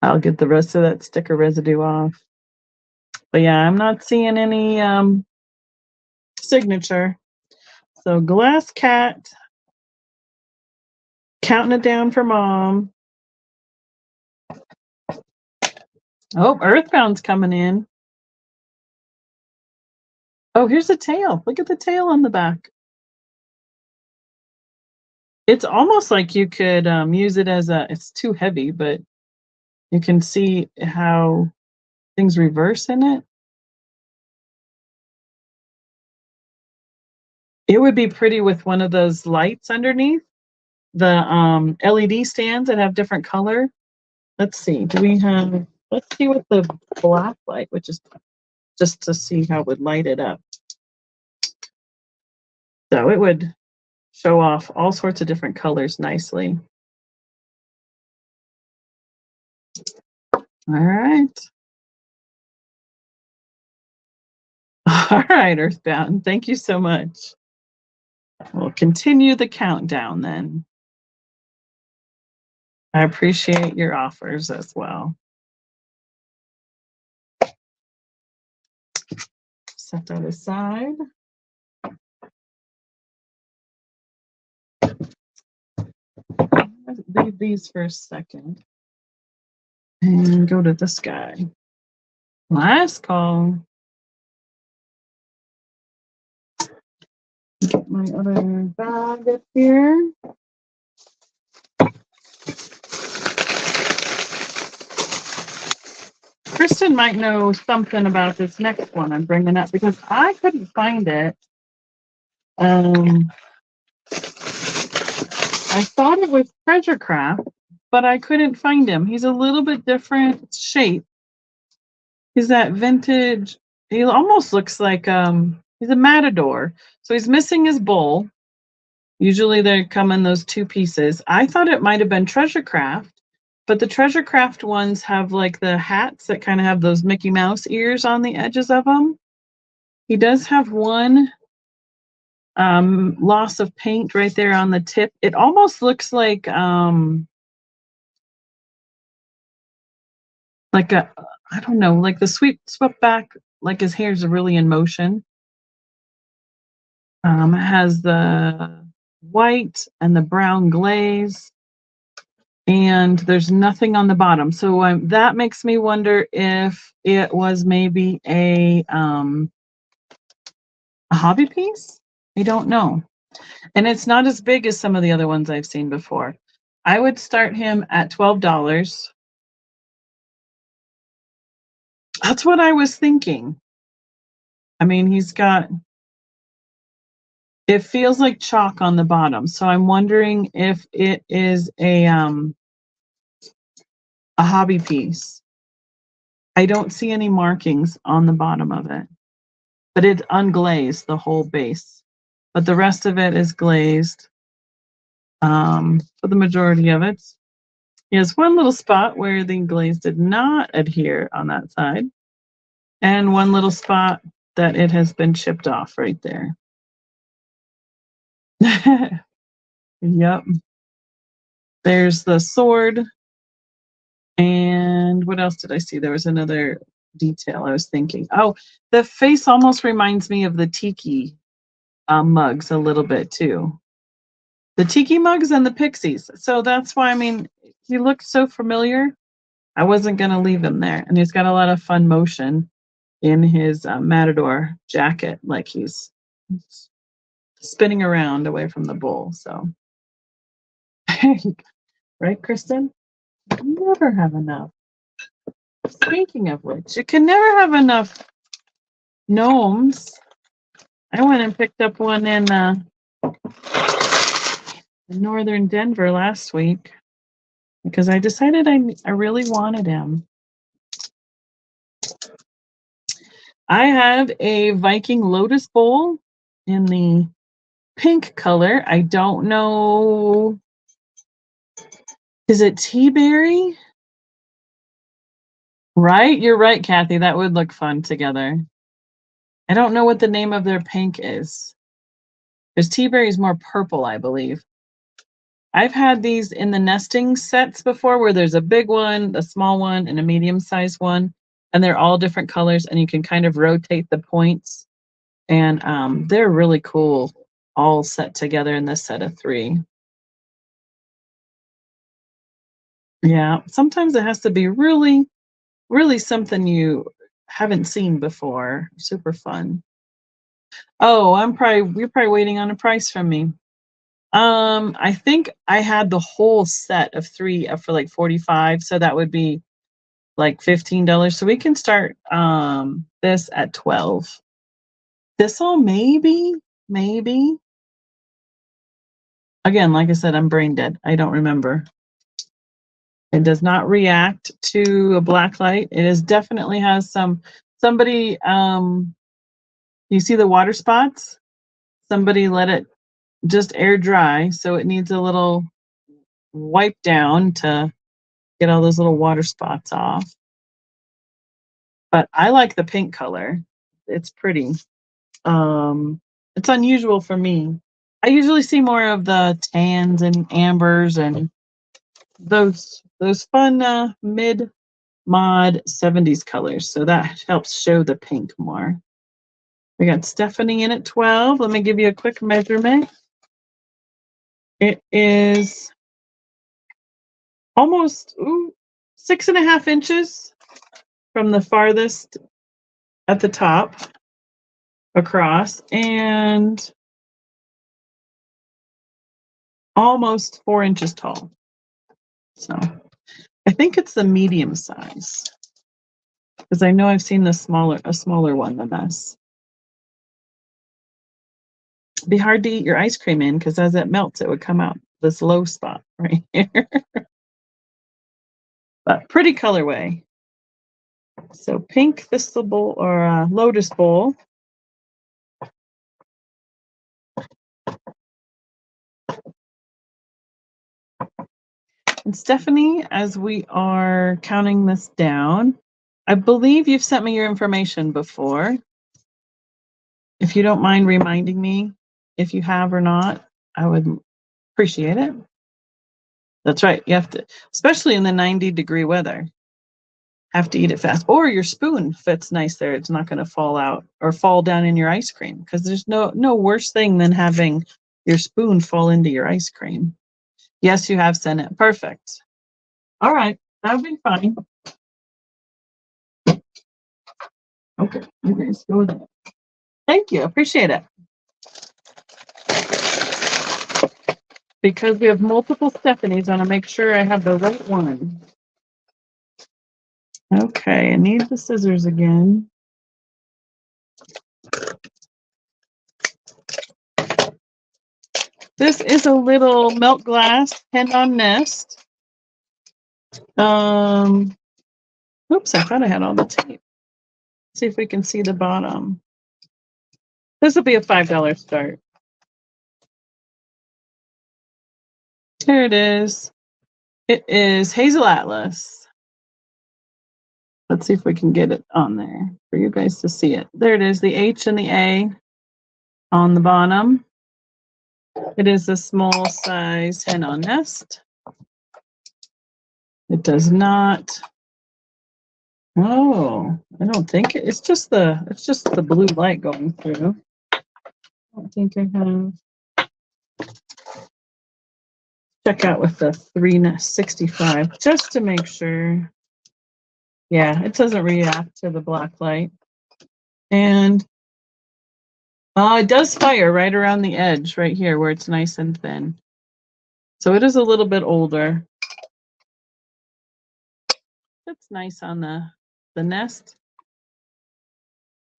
I'll get the rest of that sticker residue off. But yeah, I'm not seeing any signature. So glass cat, counting it down for Mom. Oh, Earthbound's coming in. Oh, here's the tail. Look at the tail on the back. It's almost like you could use it as it's too heavy, but you can see how things reverse in it. It would be pretty with one of those lights underneath, the LED stands that have different color. Let's see, let's see what the black light, which is just to see how it would light it up. So it would show off all sorts of different colors nicely. All right. All right, Earthbound. Thank you so much. We'll continue the countdown then. I appreciate your offers as well. Set that aside. Leave these for a second. And go to this guy. Last call. Get my other bag up here. Kristen might know something about this next one I'm bringing up because I couldn't find it. I thought it was Treasure Craft, but I couldn't find him. He's a little bit different shape. He's that vintage. He almost looks like he's a matador. So he's missing his bowl. Usually they come in those two pieces. I thought it might have been Treasure Craft, but the Treasure Craft ones have like the hats that kind of have those Mickey Mouse ears on the edges of them. He does have one Loss of paint right there on the tip. It almost looks like a, I don't know, like the swept back, like his hair's really in motion. It has the white and the brown glaze, and there's nothing on the bottom. So that makes me wonder if it was maybe a hobby piece. I don't know. And it's not as big as some of the other ones I've seen before. I would start him at $12. That's what I was thinking. I mean, it feels like chalk on the bottom. So I'm wondering if it is a hobby piece. I don't see any markings on the bottom of it, but it's unglazed, the whole base. But the rest of it is glazed for the majority of it. He has one little spot where the glaze did not adhere on that side, and one little spot that it has been chipped off right there. Yep. There's the sword. And what else did I see? There was another detail I was thinking. Oh, the face almost reminds me of the tiki mugs a little bit too. The tiki mugs and the pixies. So that's why, I mean, he looked so familiar. I wasn't going to leave him there. And he's got a lot of fun motion in his matador jacket, like he's spinning around away from the bowl. So, right, Kristen? Never have enough. Speaking of which, you can never have enough gnomes. I went and picked up one in northern Denver last week because I decided I really wanted him. I have a Viking lotus bowl in the pink color. I don't know. Is it tea berry? Right? You're right, Kathy. That would look fun together. I don't know what the name of their pink is. Because tea berry is more purple, I believe. I've had these in the nesting sets before where there's a big one, a small one, and a medium-sized one. And they're all different colors, and you can kind of rotate the points. And they're really cool, all set together in this set of 3. Yeah, sometimes it has to be really, really something you haven't seen before. Super fun. Oh, you're probably waiting on a price from me. I think I had the whole set of 3 up for like $45, so that would be like $15. So we can start this at $12. This'll maybe. Again, like I said, I'm brain dead. I don't remember. It does not react to a black light. It is definitely has somebody you see the water spots? Somebody let it just air dry, so it needs a little wipe down to get all those little water spots off. But I like the pink color. It's pretty. It's unusual for me. I usually see more of the tans and ambers and those fun mid mod 70s colors. So that helps show the pink more. We got Stephanie in at 12. Let me give you a quick measurement. It is almost 6.5 inches from the farthest at the top across, and almost 4 inches tall. So I think it's the medium size, because I know I've seen a smaller one than this. It'd be hard to eat your ice cream in, because as it melts, it would come out this low spot right here. But pretty colorway. So pink thistle bowl or lotus bowl. And Stephanie, as we are counting this down, I believe you've sent me your information before. If you don't mind reminding me if you have or not. I would appreciate it. That's right. You have to, especially in the 90-degree weather, have to eat it fast. Or your spoon fits nice there. It's not going to fall out or fall down in your ice cream, because there's no worse thing than having your spoon fall into your ice cream. Yes, you have sent it. Perfect. All right. That'll be fine. Okay. You guys go there. Thank you. Appreciate it. Because we have multiple Stephanies, I want to make sure I have the right one. Okay, I need the scissors again. This is a little milk glass hen-on nest. Oops, I thought I had all the tape. Let's see if we can see the bottom. This will be a $5 start. Here it is. It is Hazel Atlas. Let's see if we can get it on there for you guys to see it. There it is, the H and the A on the bottom. It is a small size hen-on nest. It does not. Oh, I don't think it's just the blue light going through. I don't think I have. Check out with the 365 just to make sure. Yeah, it doesn't react to the black light. And it does fire right around the edge right here where it's nice and thin. So it is a little bit older. That's nice on the nest.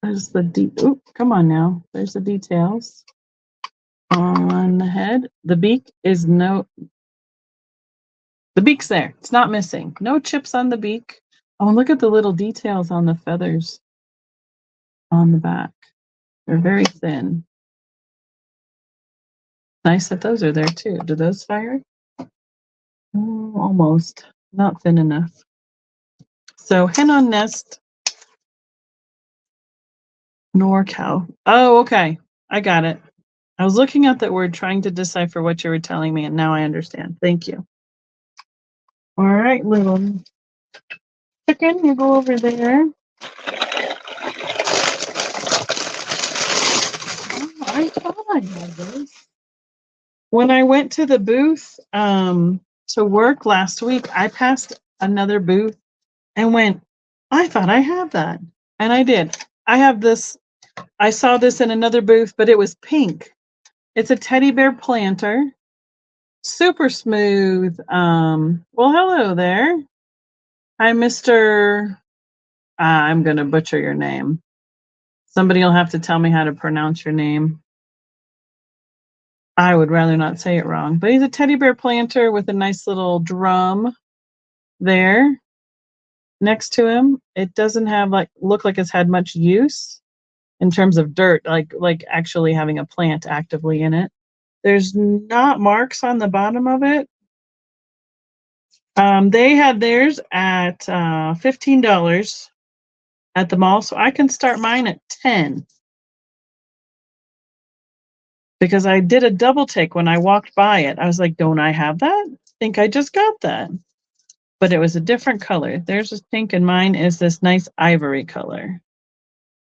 There's the come on now. There's the details on the head. The beak is the beak's there. It's not missing. No chips on the beak. Oh, and look at the little details on the feathers on the back. They're very thin. Nice that those are there too. Do those fire? Oh, almost. Not thin enough. So hen-on nest, NorCal. Oh, okay. I got it. I was looking at that word trying to decipher what you were telling me, and now I understand. Thank you. All right, little chicken, you go over there. Oh, I thought I had this. When I went to the booth to work last week, I passed another booth and went, I thought I had that. And I did. I have this. I saw this in another booth, but it was pink. It's a teddy bear planter. Super smooth. Well, hello there. Hi, Mr. I'm going to butcher your name. Somebody will have to tell me how to pronounce your name. I would rather not say it wrong. But he's a teddy bear planter with a nice little drum there next to him. It doesn't have look like it's had much use in terms of dirt, like actually having a plant actively in it. There's not marks on the bottom of it. They had theirs at $15 at the mall, so I can start mine at $10. Because I did a double take when I walked by it. I was like, don't I have that? I think I just got that. But it was a different color. Theirs is pink and mine is this nice ivory color.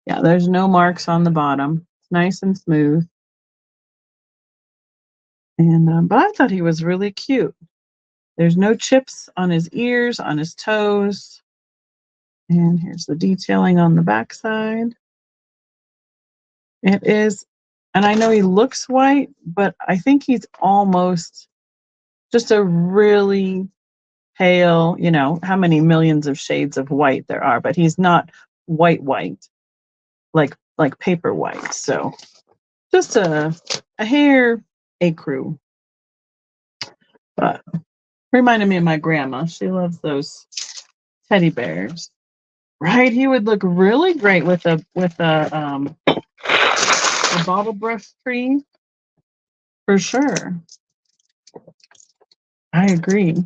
Yeah, there's no marks on the bottom. It's nice and smooth. And but I thought he was really cute. There's no chips on his ears, on his toes. And here's the detailing on the backside. It is, and I know he looks white, but I think he's almost just a really pale, how many millions of shades of white there are, but he's not white, like paper white. So just a hair ecru. But reminded me of my grandma. She loves those teddy bears. Right? He would look really great with a bottle brush tree. For sure. I agree.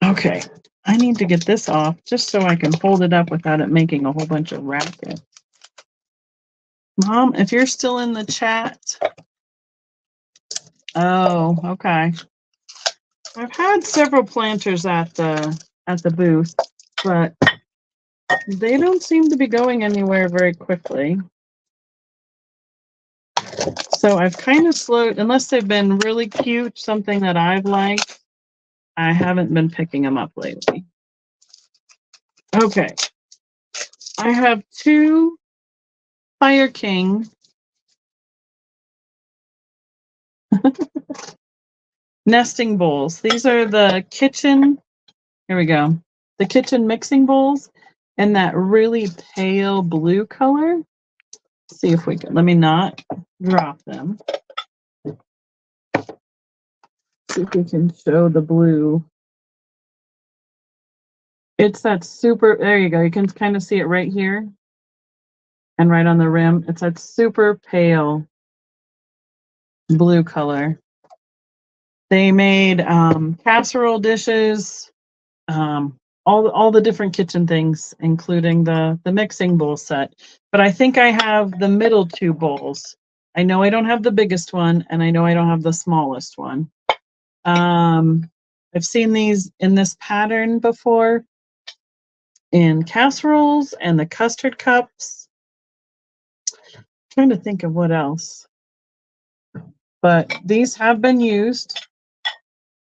Okay. I need to get this off just so I can hold it up without it making a whole bunch of racket. Mom, if you're still in the chat. Oh, okay. I've had several planters at the booth, but they don't seem to be going anywhere very quickly. So I've kind of slowed, unless they've been really cute, something that I've liked, I haven't been picking them up lately. Okay. I have 2 Fire King nesting bowls. These are the kitchen, here we go, the kitchen mixing bowls in that really pale blue color. Let's see if we can, let me not drop them. See if we can show the blue. It's that super, there you go. You can kind of see it right here and right on the rim. It's that super pale blue color. They made casserole dishes, all the different kitchen things, including the mixing bowl set. But I think I have the middle 2 bowls. I know I don't have the biggest one, and I know I don't have the smallest one. I've seen these in this pattern before, in casseroles and the custard cups. I'm trying to think of what else. But these have been used.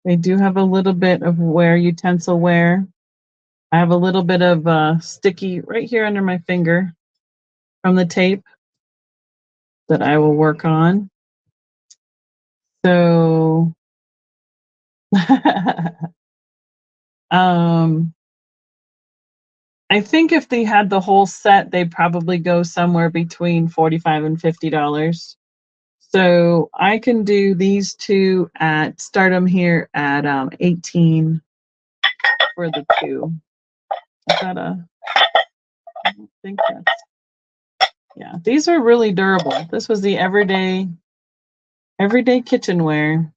They do have a little bit of utensil wear. I have a little bit of sticky right here under my finger from the tape that I will work on. So, I think if they had the whole set, they'd probably go somewhere between $45 and $50. So I can do these 2 start them here at 18 for the 2. Is that I don't think that's, yeah, these are really durable. This was the everyday kitchenware.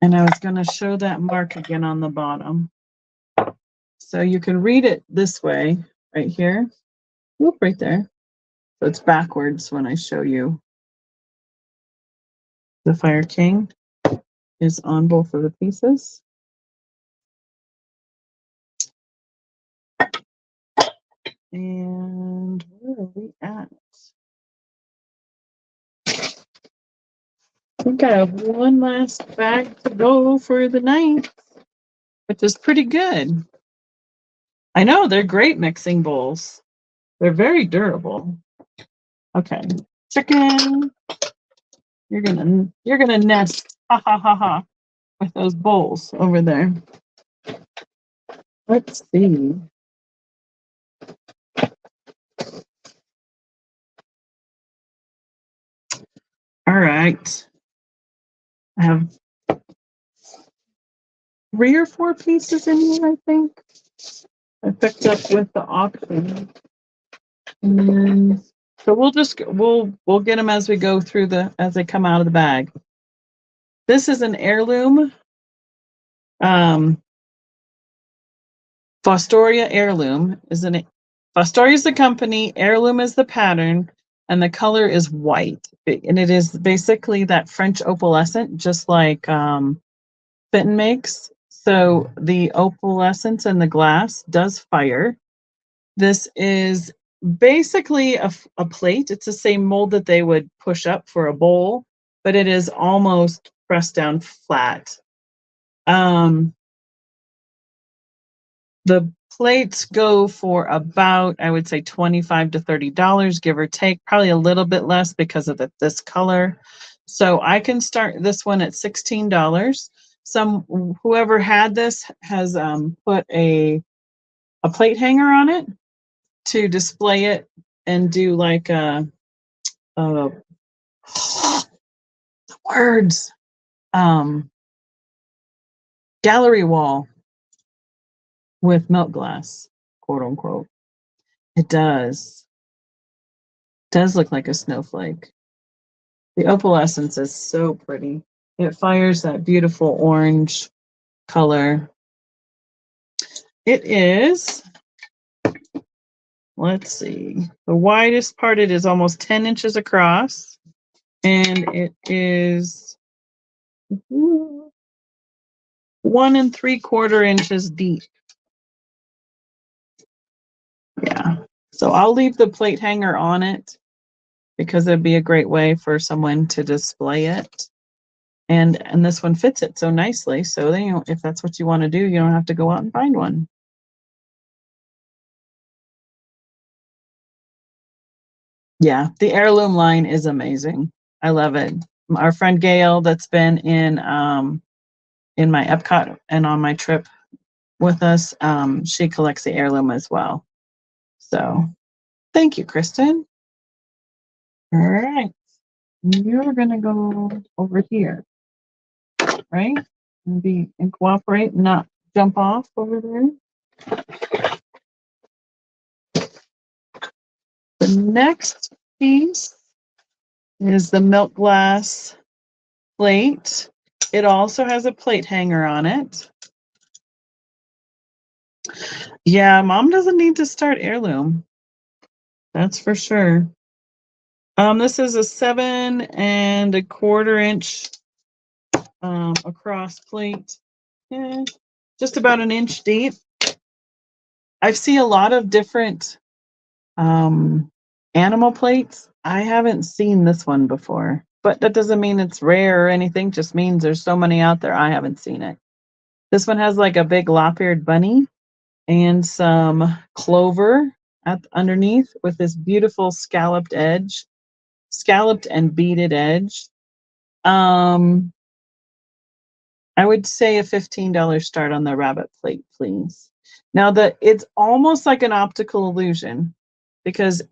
And I was going to show that mark again on the bottom. So you can read it this way, right here. Whoop, right there. So it's backwards when I show you. The Fire King is on both of the pieces. And where are we at? I think I have one last bag to go for the night, which is pretty good. I know, they're great mixing bowls. They're very durable. Okay, chicken. You're gonna nest, ha ha ha ha, with those bowls over there. Let's see. All right. I have 3 or 4 pieces in here, I think. I picked up with the auction. And so we'll get them as we go through as they come out of the bag. This is an heirloom. Fostoria heirloom Fostoria is the company, heirloom is the pattern, and the color is white. And it is basically that French opalescent, just like Fenton makes. So the opalescence in the glass does fire. This is basically a plate. It's the same mold that they would push up for a bowl, but it is almost pressed down flat. The plates go for about, I would say, $25 to $30, give or take, probably a little bit less because of this color. So I can start this one at $16. Whoever had this has put a plate hanger on it to display it and do like the words, gallery wall with milk glass, quote unquote. It does look like a snowflake. The opalescence is so pretty. It fires that beautiful orange color. It is let's see. The widest part, it is almost 10 inches across, and it is 1 3/4 inches deep. Yeah. So I'll leave the plate hanger on it because it'd be a great way for someone to display it. And this one fits it so nicely. So then, you know, if that's what you want to do, you don't have to go out and find one. Yeah, the heirloom line is amazing. I love it. Our friend Gail, that's been in my Epcot and on my trip with us, she collects the heirloom as well. So thank you, Kristen. All right, you're gonna go over here, right? And cooperate, not jump off over there. The next piece is the milk glass plate. It also has a plate hanger on it. Yeah, mom doesn't need to start heirloom. That's for sure. This is a 7 1/4 inch across plate. Yeah, just about an inch deep. I've seen a lot of different animal plates. I haven't seen this one before, but that doesn't mean it's rare or anything. Just means there's so many out there. I haven't seen it. This one has like a big lop-eared bunny and some clover underneath with this beautiful scalloped and beaded edge. I would say a $15 start on the rabbit plate, please. Now it's almost like an optical illusion because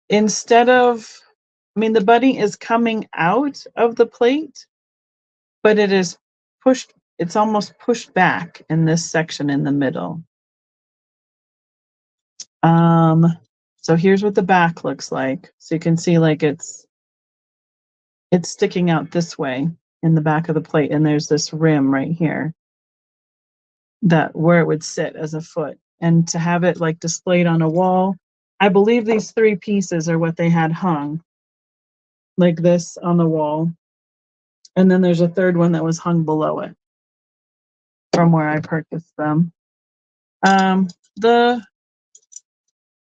instead of, the bunny is coming out of the plate, but it's almost pushed back in this section in the middle. So here's what the back looks like. So you can see like it's sticking out this way in the back of the plate, and there's this rim right here where it would sit as a foot. And to have it like displayed on a wall, I believe these 3 pieces are what they had hung like this on the wall. And then there's a third one that was hung below it from where I purchased them.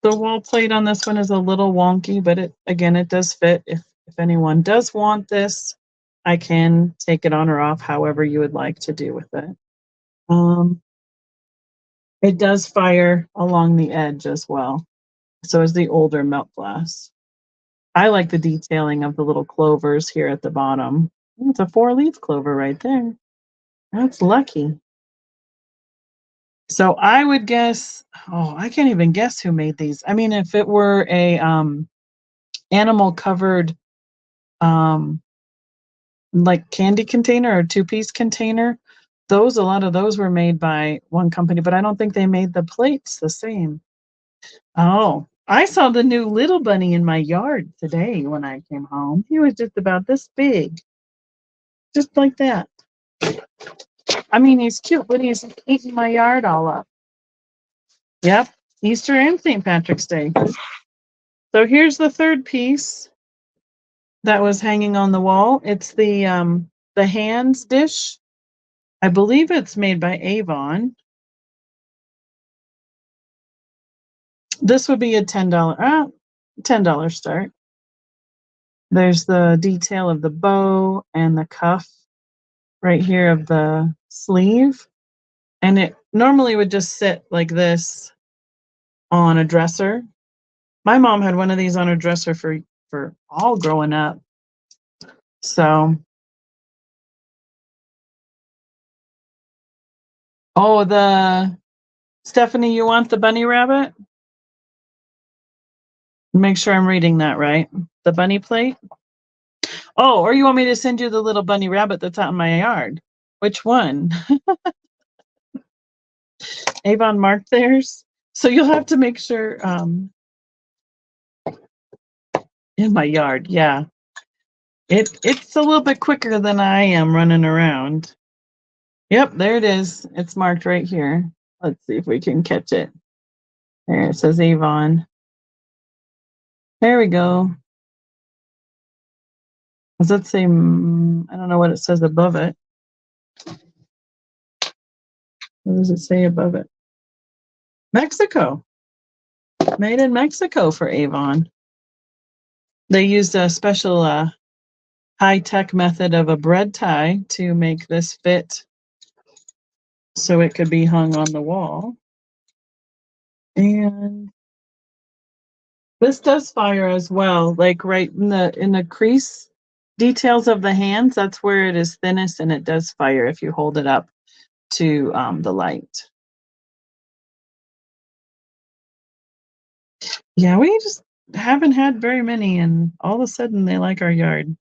The wall plate on this one is a little wonky, but it does fit. If anyone does want this, I can take it on or off however you would like to do with it. It does fire along the edge as well. So is the older milk glass. I like the detailing of the little clovers here at the bottom. It's a 4-leaf clover right there. That's lucky. So I would guess, I can't even guess who made these. If it were a animal covered like candy container or 2-piece container, a lot of those were made by one company, but I don't think they made the plates the same. Oh, I saw the new little bunny in my yard today when I came home. He was just about this big. Just like that. He's cute, but he's eating my yard all up. Yep, Easter and St. Patrick's Day. So here's the third piece that was hanging on the wall. It's the hands dish. I believe it's made by Avon. This would be a $10 start. There's the detail of the bow and the cuff right here of the sleeve. And it normally would just sit like this on a dresser. My mom had one of these on her dresser for all growing up. So, Stephanie, you want the bunny rabbit? Make sure I'm reading that right. The bunny plate? Oh, or you want me to send you the little bunny rabbit that's out in my yard? Which one? Avon marked theirs. So you'll have to make sure in my yard. Yeah. It's a little bit quicker than I am running around. Yep, there it is. It's marked right here. Let's see if we can catch it. There it says Avon. There we go. Does that say, I don't know what it says above it. What does it say above it? Mexico. Made in Mexico for Avon. They used a special high-tech method of a bread tie to make this fit so it could be hung on the wall. And this does fire as well, like right in the crease details of the hands. That's where it is thinnest, and it does fire if you hold it up to the light. Yeah, we just haven't had very many, and all of a sudden they like our yard.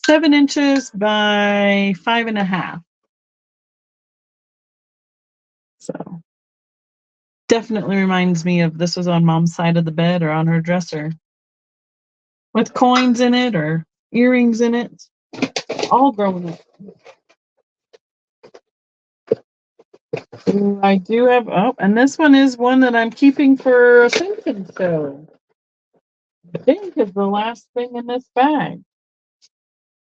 7 inches by 5.5. So definitely reminds me of this was on Mom's side of the bed or on her dresser with coins in it or earrings in it, all growing up. Ooh, I do have, oh, and this one is one that I'm keeping for a Simpson show. I think is the last thing in this bag.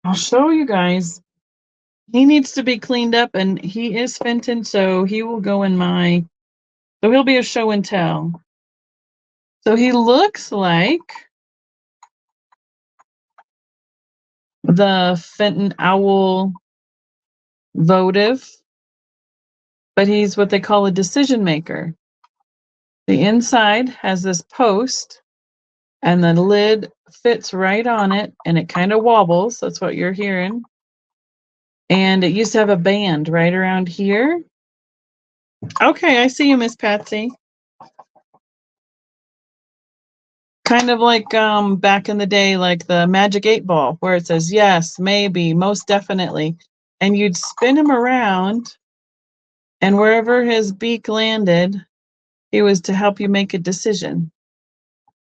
I'll show you guys. He needs to be cleaned up, and he is Fenton, so he will go in my, so he'll be a show and tell. So he looks like the Fenton Owl votive, but he's what they call a decision maker. The inside has this post, and the lid fits right on it, and it kind of wobbles. That's what you're hearing. And it used to have a band right around here. Okay, I see you, Miss Patsy. Kind of like back in the day, like the Magic 8-Ball, where it says yes, maybe, most definitely. And you'd spin him around, and wherever his beak landed, it was to help you make a decision.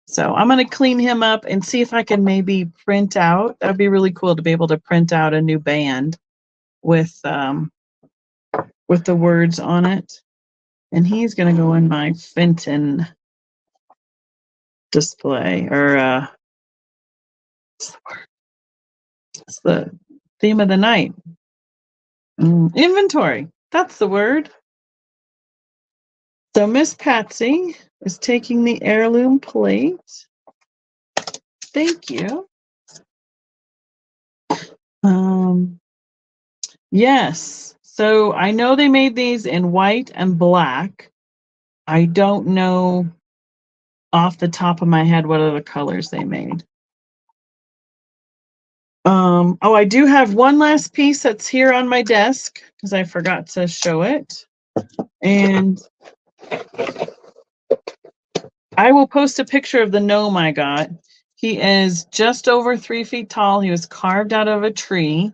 So I'm going to clean him up and see if I can maybe print out. That'd be really cool to be able to print out a new band with the words on it. And he's going to go in my Fenton display, or it's the theme of the night. Inventory. That's the word. So Miss Patsy is taking the heirloom plate. Thank you. Yes. So I know they made these in white and black. I don't know off the top of my head what other colors they made. Oh, I do have one last piece that's here on my desk because I forgot to show it. And I will post a picture of the gnome I got. He is just over 3 feet tall. He was carved out of a tree,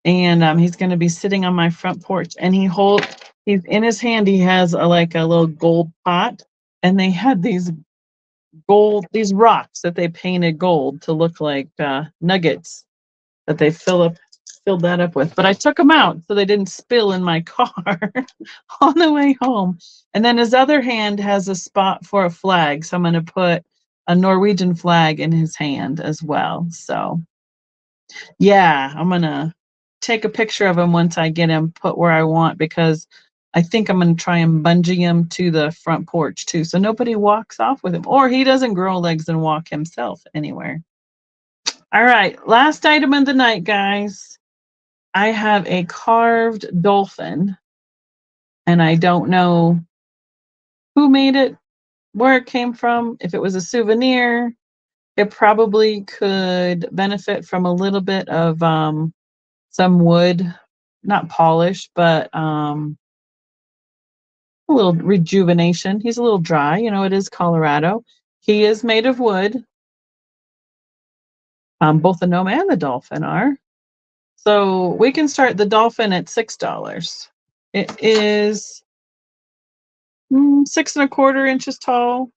and he's going to be sitting on my front porch. And he's in his hand. He has like a little gold pot, and they had these rocks that they painted gold to look like nuggets that they filled that up with. But I took them out so they didn't spill in my car on the way home. And then his other hand has a spot for a flag. So I'm going to put a Norwegian flag in his hand as well. So yeah, I'm going to take a picture of him once I get him put where I want, because I think I'm going to try and bungee him to the front porch too, so nobody walks off with him, or he doesn't grow legs and walk himself anywhere. All right, last item of the night, guys. I have a carved dolphin, and I don't know who made it, where it came from. If it was a souvenir, it probably could benefit from a little bit of some wood, not polish, but a little rejuvenation. He's a little dry, it is Colorado. He is made of wood. Both the gnome and the dolphin are. So we can start the dolphin at $6. It is 6.25 inches tall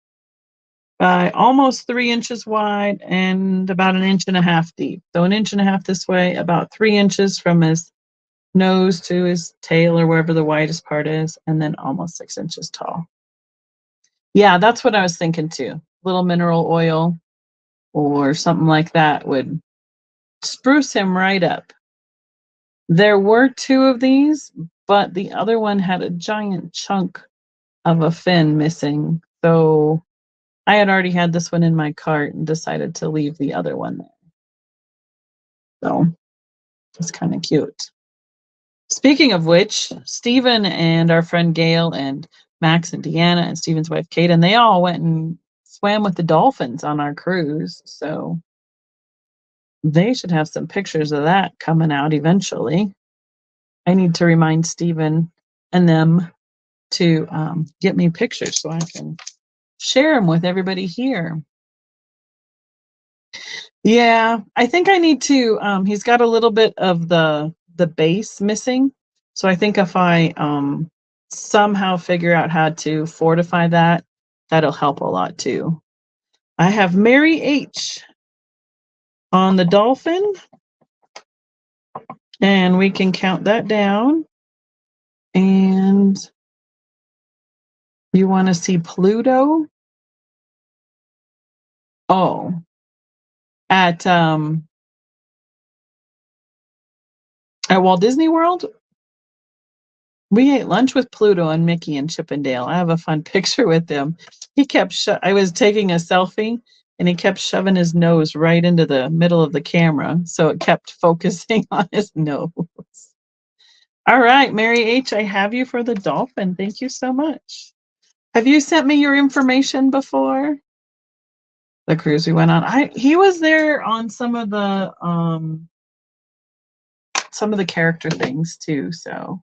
by almost 3 inches wide and about 1.5 inches deep. So 1.5 inches this way, about 3 inches from his nose to his tail or wherever the widest part is, and then almost 6 inches tall. Yeah, that's what I was thinking too. Little mineral oil. or something like that would spruce him right up. There were 2 of these, but the other one had a giant chunk of a fin missing. So I had already had this one in my cart and decided to leave the other one there. So it's kind of cute. Speaking of which, Stephen and our friend Gail and Max and Deanna and Stephen's wife Kate, and they all went and swam with the dolphins on our cruise. So they should have some pictures of that coming out eventually. I need to remind Stephen and them to get me pictures so I can share them with everybody here. Yeah, I think I need to. He's got a little bit of the base missing, so I think if I somehow figure out how to fortify that, that'll help a lot too. I have Mary H on the dolphin, and we can count that down. And you want to see Pluto? Oh, at Walt Disney World, we ate lunch with Pluto and Mickey and Chippendale. I have a fun picture with him. He kept I was taking a selfie and he kept shoving his nose right into the middle of the camera, so it kept focusing on his nose. All right, Mary H, I have you for the dolphin. Thank you so much. Have you sent me your information before? The cruise we went on. He was there on some of the character things too, so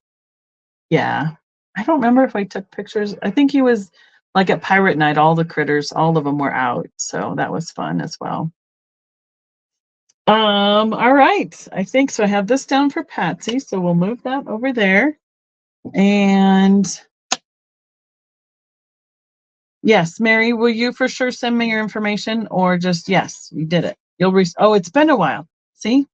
yeah. I don't remember if I took pictures. I think he was like at Pirate Night, all the critters, all of them were out, so that was fun as well. All right. I think so. I have this down for Patsy, so we'll move that over there. And yes, Mary, will you for sure send me your information, or just yes, we did it. Oh, it's been a while. See?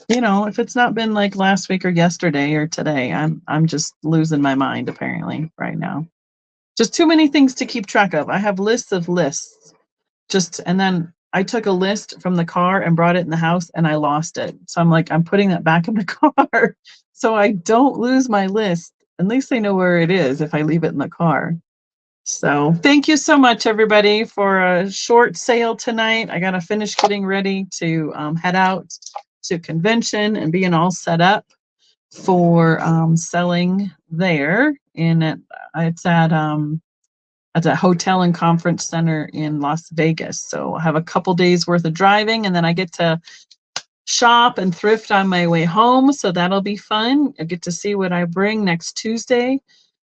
You know, if it's not been like last week or yesterday or today, I'm just losing my mind apparently right now. Just too many things to keep track of. I have lists of lists. And then I took a list from the car and brought it in the house and I lost it. So I'm like, I'm putting that back in the car so I don't lose my list. At least I know where it is if I leave it in the car. So thank you so much, everybody, for a short sail tonight. I got to finish getting ready to head out to convention and being all set up for selling there. It's at a hotel and conference center in Las Vegas. So I have a couple days worth of driving, and then I get to shop and thrift on my way home. So that'll be fun. I get to see what I bring next Tuesday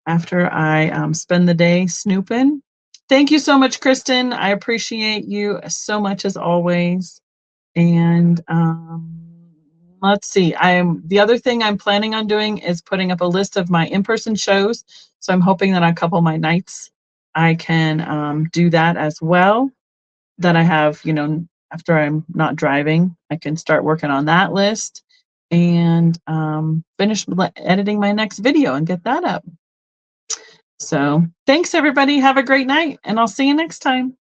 after I spend the day snooping. Thank you so much, Kristen. I appreciate you so much as always. And let's see. The other thing I'm planning on doing is putting up a list of my in-person shows. So I'm hoping that on a couple of my nights I can do that as well. That I have, after I'm not driving, I can start working on that list and finish editing my next video and get that up. So thanks, everybody. Have a great night, and I'll see you next time.